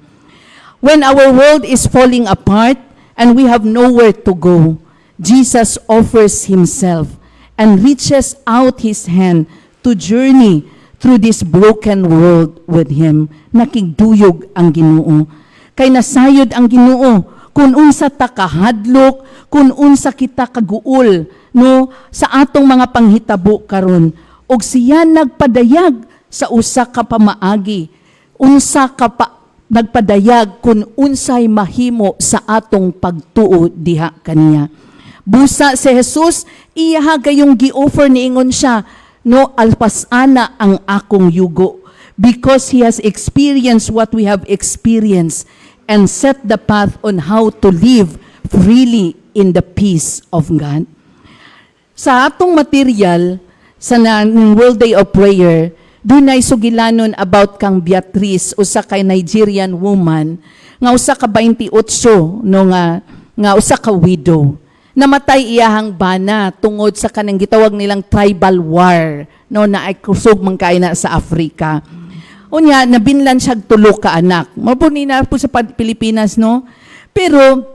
When our world is falling apart and we have nowhere to go, Jesus offers Himself and reaches out His hand to journey through this broken world with Him. Nakigduyog ang Ginoo. Kay nasayod ang Ginoo kung unsa ta kahadlok, kung unsa kita kaguol no sa atong mga panghitabo karon. Og siya nagpadayag sa usa ka pamaagi. Unsa ka pa nagpadayag kung unsay mahimo sa atong pagtuo diha kaniya. Busa si Jesus, iya gayong gi-offer niingon siya, no, alpasana ang akong yugo. Because He has experienced what we have experienced and set the path on how to live freely in the peace of God. Sa atong material, sa World Day of Prayer, doon ay sugilanon about kang Beatrice, usa kay Nigerian woman, nga usa ka 28, no, nga usa ka widow. Namatay iyahang bana tungod sa kanang gitawag nilang tribal war, no, na ay kusog man kay na sa Africa. Unya, nabinlan siya tulo ka anak. Mabuni na po sa Pilipinas, no? Pero,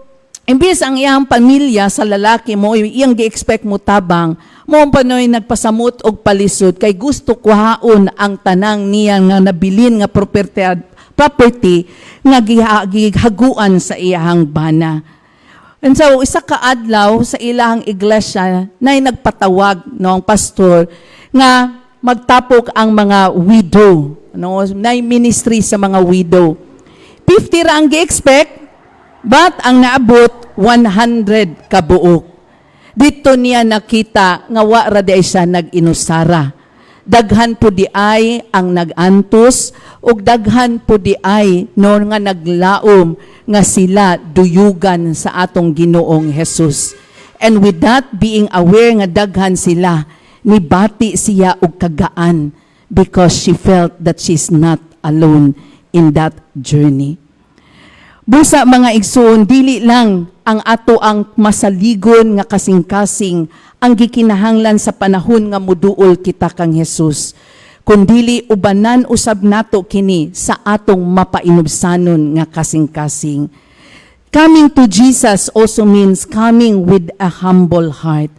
imbis ang iyang pamilya sa lalaki mo, iyang gi-expect mo tabang, mo panoy nagpasamot og palisod kay gusto kuhaon ang tanang niya nga nabilin nga property nga gihaguan sa iyang bana. And so isa ka adlaw sa ilang iglesia nay nagpatawag no ang pastor nga magtapok ang mga widow, no, nay ministry sa mga widow. 50 ra ang gi-expect, but ang naabot 100 ka buok. Dito niya nakita nga wa ra di siya nag-inusara. Daghan po di ay ang nagantos ug daghan po di ay no nga naglaom nga sila duyugan sa atong Ginoong Jesus. And with that being aware nga daghan sila, nibati siya og kagaan because she felt that she's not alone in that journey. Busa mga igsoon, dili lang ang ato ang masaligon nga kasing-kasing ang gikinahanglan sa panahon nga muduol kita kang Jesus, kundili ubanan usab nato kini sa atong mapainubsanon nga kasing-kasing. Coming to Jesus also means coming with a humble heart.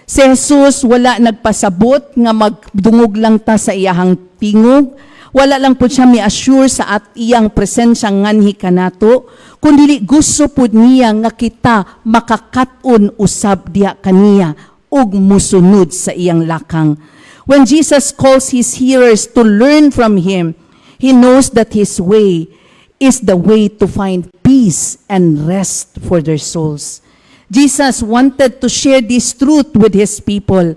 Si Jesus wala nagpasabot nga magdungog lang ta sa iyahang tingog. Wala lang po siya mi-assure sa at iyang presensya nganhi kanato, kundi gusto po niya nga kita makakaton usab diha kaniya ug musunod sa iyang lakang. When Jesus calls His hearers to learn from Him, He knows that His way is the way to find peace and rest for their souls. Jesus wanted to share this truth with His people.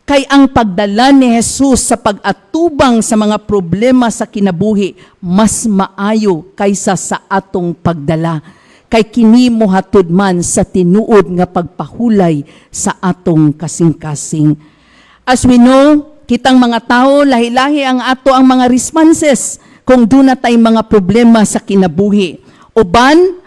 Kay ang pagdala ni Jesus sa pag-atubang sa mga problema sa kinabuhi, mas maayo kaysa sa atong pagdala. Kay kini mohatod man sa tinuod nga pagpahulay sa atong kasing-kasing. As we know, kitang mga tao, lahi-lahi ang ato ang mga responses kung doon na tay mga problema sa kinabuhi. Uban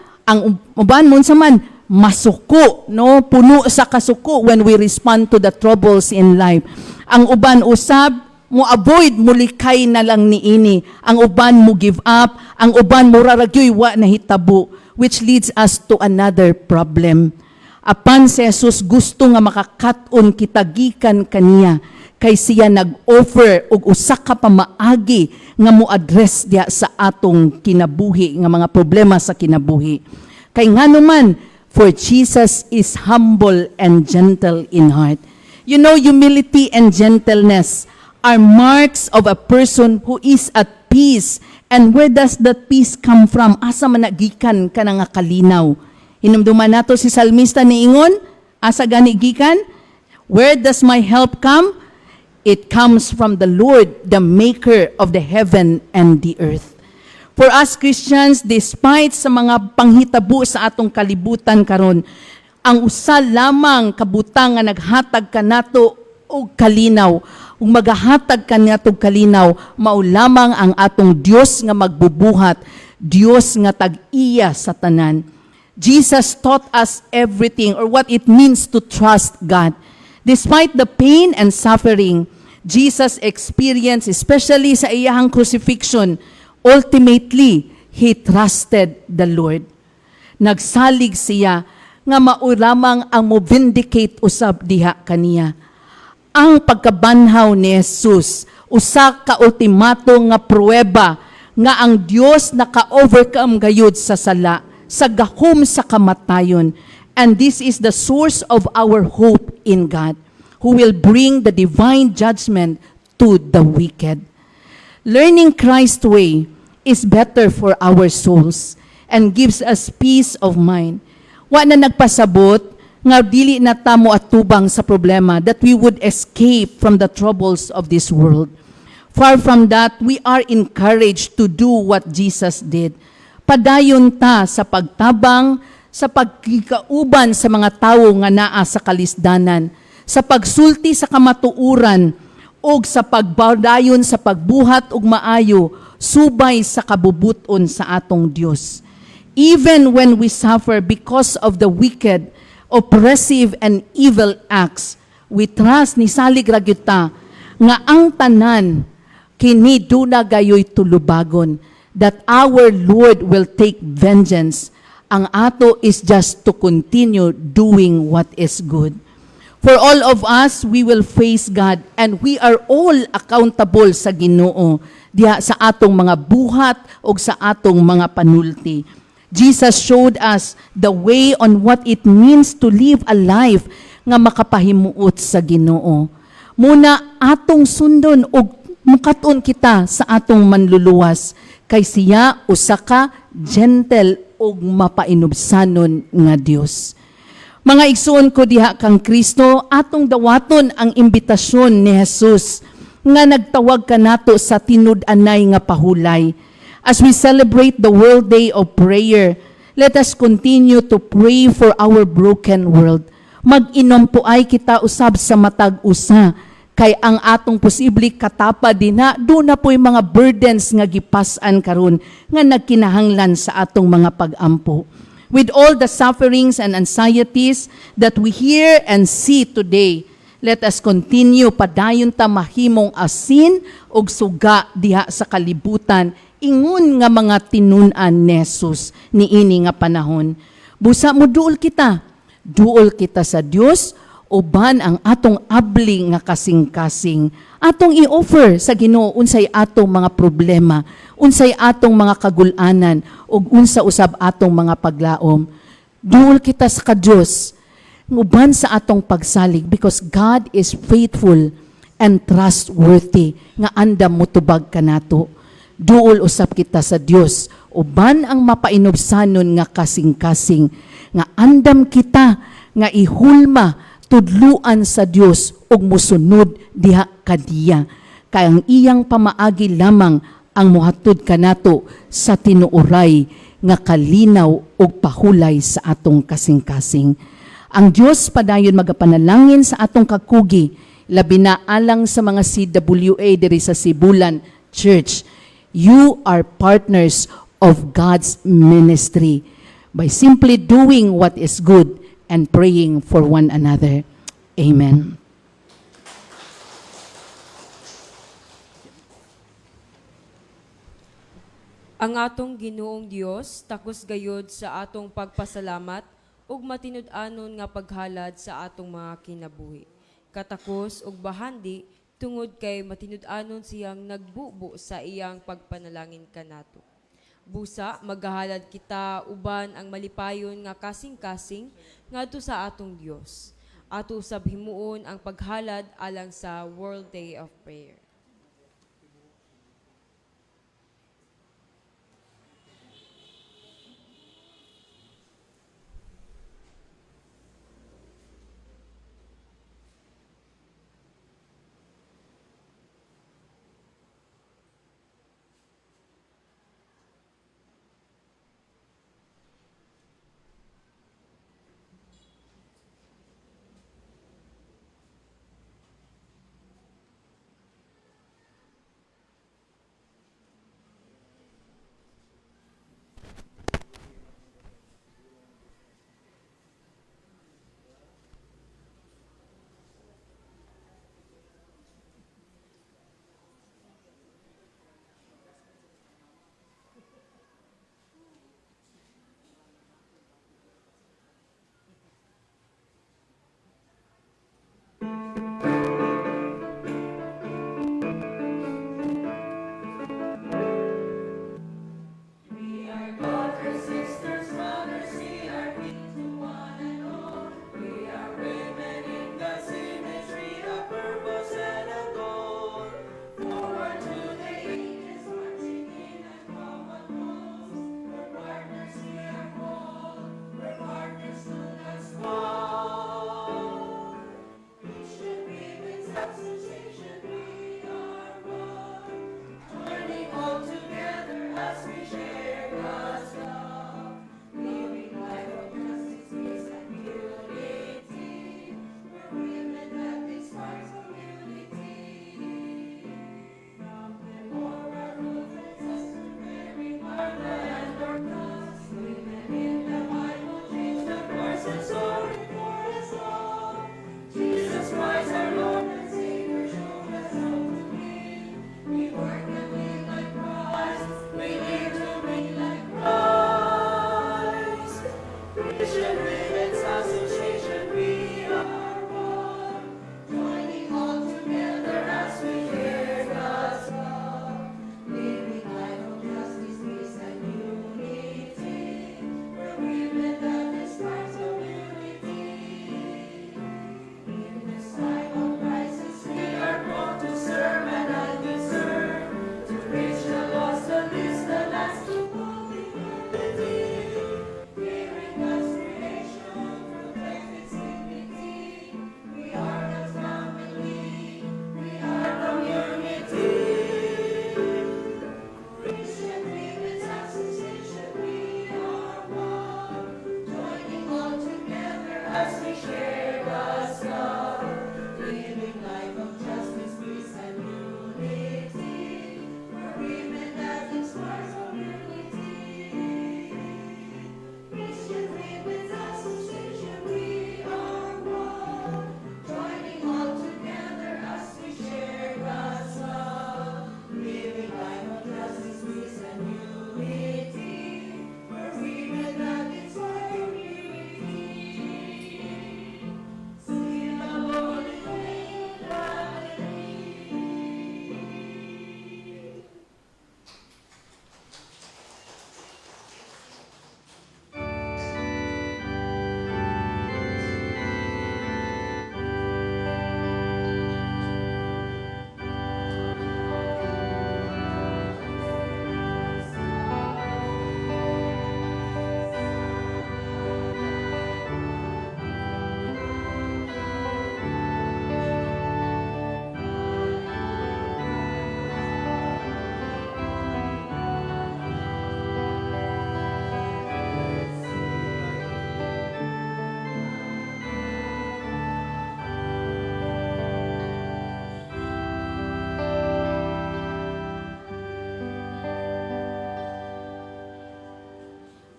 mo sa man, masuko, no? Puno sa kasuko when we respond to the troubles in life. Ang uban usab, mo avoid, mulikay na lang niini. Ang uban mo give up, ang uban mo raragyoy wa na hitabo, which leads us to another problem. Apan si Jesus gusto nga makakaton kita gikan kaniya, kay siya nag-offer og usa ka pamaagi nga mo address diha sa atong kinabuhi, nga mga problema sa kinabuhi. Kay ngano man, for Jesus is humble and gentle in heart. You know, humility and gentleness are marks of a person who is at peace. And where does that peace come from? Asa man nagikan ka nga kalinaw? Hinumduman nato si salmista ni ingon, asa gani gikan? Where does my help come? It comes from the Lord, the maker of the heaven and the earth. For us Christians, despite sa mga panghitabo sa atong kalibutan karon, ang usa lamang kabutang nga naghatag kanato og kalinaw, ug magahatag kanato og kalinaw, mao lamang ang atong Dios nga magbubuhat, Dios nga tag-iya sa tanan. Jesus taught us everything or what it means to trust God. Despite the pain and suffering Jesus experienced, especially sa iyahang crucifixion, ultimately, he trusted the Lord. Nagsalig siya nga maulamang ang mo-vindicate usab diha kaniya. Ang pagkabanhaw ni Jesus, usa ka ultimato nga pruweba nga ang Dios naka-overcome gayud sa sala. sa gahom sa kamatayon. And this is the source of our hope in God, who will bring the divine judgment to the wicked. Learning Christ's way is better for our souls and gives us peace of mind. Wa na nagpasabot nga dili na tamo atubang sa problema, that we would escape from the troubles of this world. Far from that, we are encouraged to do what Jesus did. Padayon ta sa pagtabang, sa pagkikauban sa mga tawo nga naa sa kalisdanan, sa pagsulti sa kamatuuran, o sa pagbadayon sa pagbuhat ug maayo, subay sa kabubuton sa atong Dios. Even when we suffer because of the wicked, oppressive, and evil acts, we trust ni salig ra gyud ta nga ang tanan kini duna gayoy tulubagon, that our Lord will take vengeance. Ang ato is just to continue doing what is good. For all of us, we will face God, and we are all accountable sa Ginoo diha sa atong mga buhat o sa atong mga panulti. Jesus showed us the way on what it means to live a life nga makapahimuot sa Ginoo. Muna atong sundon og mukaton kita sa atong manluluwas, kay siya usa ka gentle ug mapainubsanon nga Dios. Mga igsoon ko diha kang Kristo, atong dawaton ang imbitasyon ni Jesus nga nagtawag kanato sa tinud-anay nga pahulay. As we celebrate the World Day of Prayer, let us continue to pray for our broken world. Mag-inom po ay kita usab sa matag usa, kay ang atong posible katapa dina, doon na po'y mga burdens nga gipasan karon nga nagkinahanglan sa atong mga pag-ampo. With all the sufferings and anxieties that we hear and see today, let us continue padayon ta mahimong asin og suga diha sa kalibutan, ingon nga mga tinun-an ni Jesus niini nga panahon. Busa mo duol kita sa Dios, uban ang atong abli nga kasing-kasing. Atong i-offer sa Ginoo unsay atong mga problema, unsay atong mga kagulanan, ug unsa usab atong mga paglaom. Duol kita sa Dios, uban sa atong pagsalig, because God is faithful and trustworthy nga andam motubag kanato. Duol usab kita sa Dios, uban ang mapainobsanon nga kasing-kasing, nga andam kita nga ihulma tudluan sa Dios ug musunod diha kadiya, kay ang iyang pamaagi lamang ang mohatod kanato sa tinuoray nga kalinaw ug pahulay sa atong kasing-kasing. Ang Dios padayon magapanalangin sa atong kakugi, labi na alang sa mga CWA diri sa Sibulan Church. You are partners of God's ministry by simply doing what is good and praying for one another. Amen. Ang atong Ginoong Dios takos gayod sa atong pagpasalamat ug matinud-anon nga paghalad sa atong mga kinabuhi. Katakos ug bahandi tungod kay matinud-anon siyang nagbubo sa iyang pagpanalangin kanato. Busa, maghahalad kita uban ang malipayon nga kasing-kasing ngadto sa atong Dios. Ato usab himuon ang paghalad alang sa World Day of Prayer.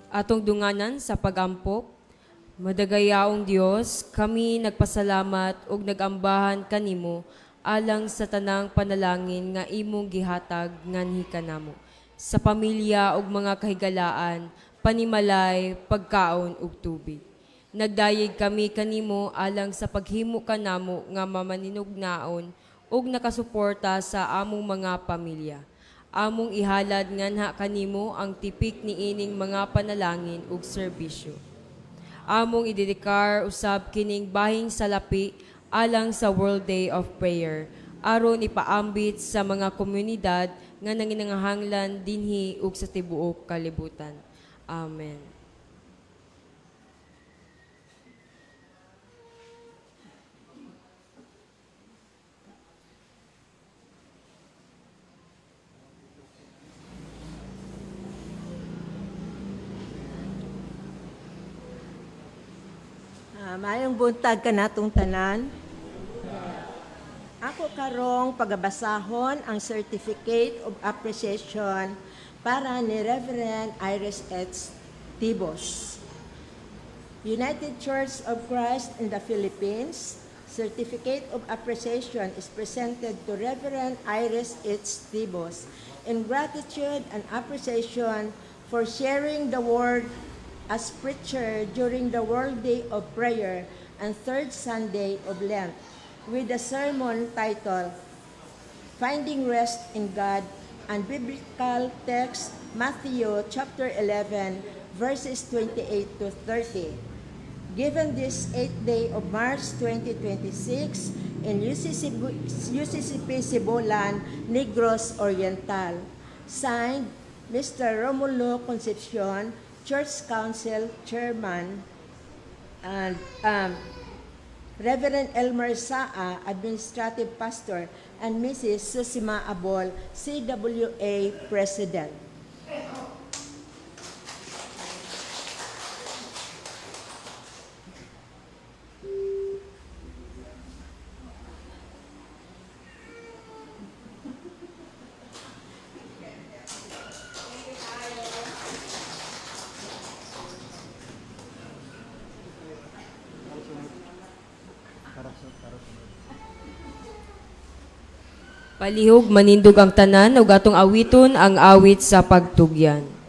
atong dunganan sa pag-ampok. Madagayaong Dios, kami nagpasalamat ug nagambahan kanimo alang sa tanang panalangin nga imong gihatag nganhi kanamo. Sa pamilya ug mga kahigalaan, panimalay, pagkaon ug tubig. Nagdayeg kami kanimo alang sa paghimo kanamo nga mamaninugnaon ug nakasuporta sa among mga pamilya. Among ihalad nganha kanimo ang tipik niining mga panalangin ug serbisyo. Among idedekar usab kining bahing salapi alang sa World Day of Prayer aron ipaambit sa mga komunidad nga nanginangahanglan dinhi ug sa tibuok kalibutan. Amen. Mayong buntag ka natong tanan. Ako karong pagabasahon ang Certificate of Appreciation para ni Reverend Iris H. Tibos. United Church of Christ in the Philippines, Certificate of Appreciation is presented to Reverend Iris H. Tibos in gratitude and appreciation for sharing the word as preacher during the World Day of Prayer and third Sunday of Lent with the sermon titled Finding Rest in God and biblical text Matthew chapter 11 verses 28 to 30. Given this 8th day of March 2026 in UCCP Sibulan, Negros Oriental. Signed, Mr. Romulo Concepcion, Church Council Chairman, and Reverend Elmer Saa, Administrative Pastor, and Mrs. Susima Abol, CWA President. Palihog manindog ang tanan ug atong awiton ang awit sa pagtugyan.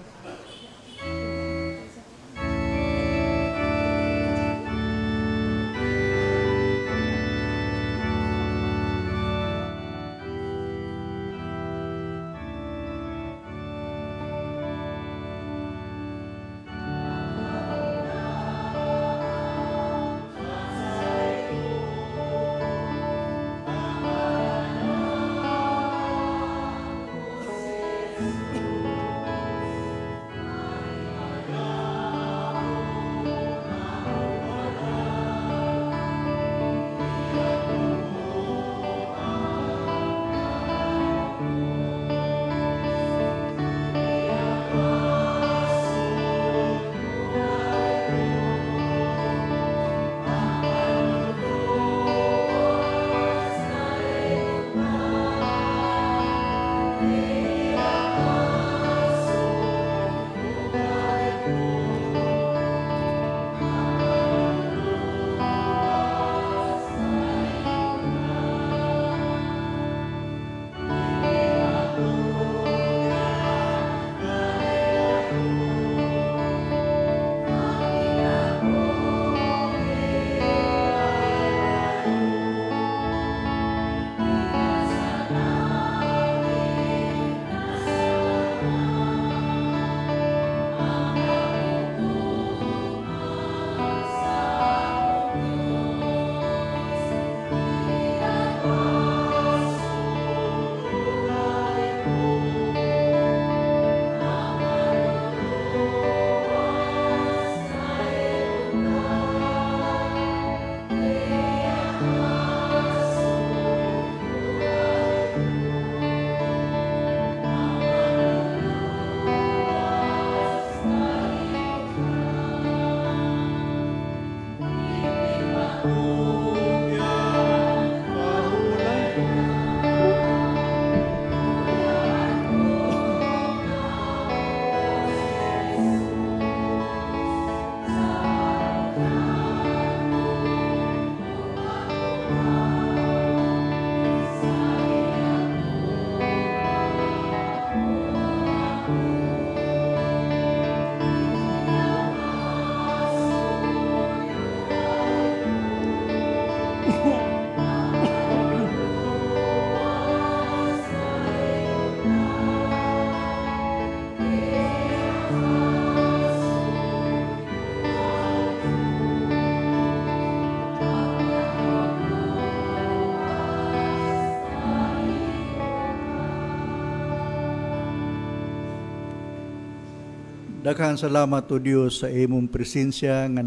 Daghan salamat o Dios sa imong presensya nga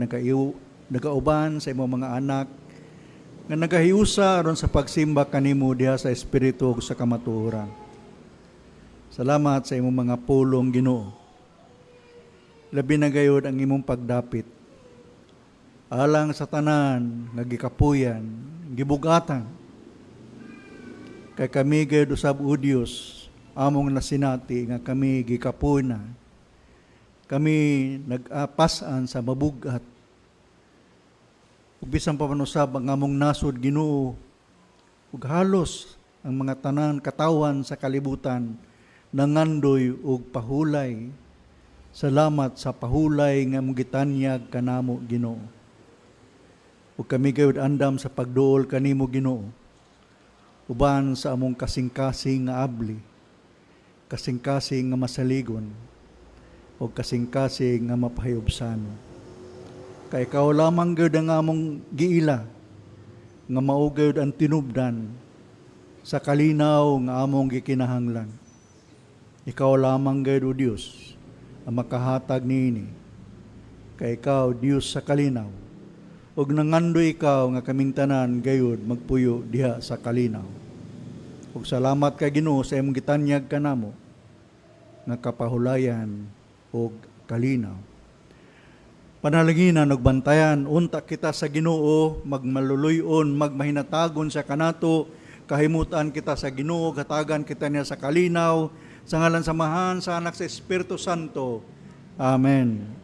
nagauban sa imong mga anak nga nagahiusa aron sa pagsimba kanimo diha sa espiritu ug sa kamatuoran. Salamat sa imong mga pulong Ginoo. Labi na gayud ang imong pagdapit alang sa tanan nga gikapuyan, gibugatan. Kay kami gayud usab o Dios, among nasinati nga kami gikapuy na. Kami nag-apasan sa mabugat. Ug bisan pa man usab ang among nasod Ginoo, ug halos ang mga tanan katawan sa kalibutan nangandoy ug pahulay. Salamat sa pahulay nga mong gitanyag kanamo Ginoo. Ug kami gayud andam sa pagduol kanimo Ginoo. Uban sa among kasing-kasing nga abli, kasing-kasing nga masaligon, o kasing-kasing nga mapahayubsan. Kay ikaw lamang gayud ang among giila, nga mao gayud ang tinubdan sa kalinaw nga among gikinahanglan. Ikaw lamang gayud o Dios ang makahatag niini. Kay ikaw Dios sa kalinaw, ug nangandoy ikaw nga kaming tanan gayud magpuyo diha sa kalinaw. Ug salamat kay Ginoo sa imong gitanyag kanamo nga kapahulayan ug kalinaw. Panalanginan ug bantayan unta kita sa Ginoo, magmaluluyon, magmahinatagon sa kanato, kahimutan kita sa Ginoo, gatagan kita niya sa kalinaw, sa ngalan samahan sa Anak sa Espiritu Santo. Amen.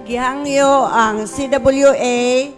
Gihangyo ang CWA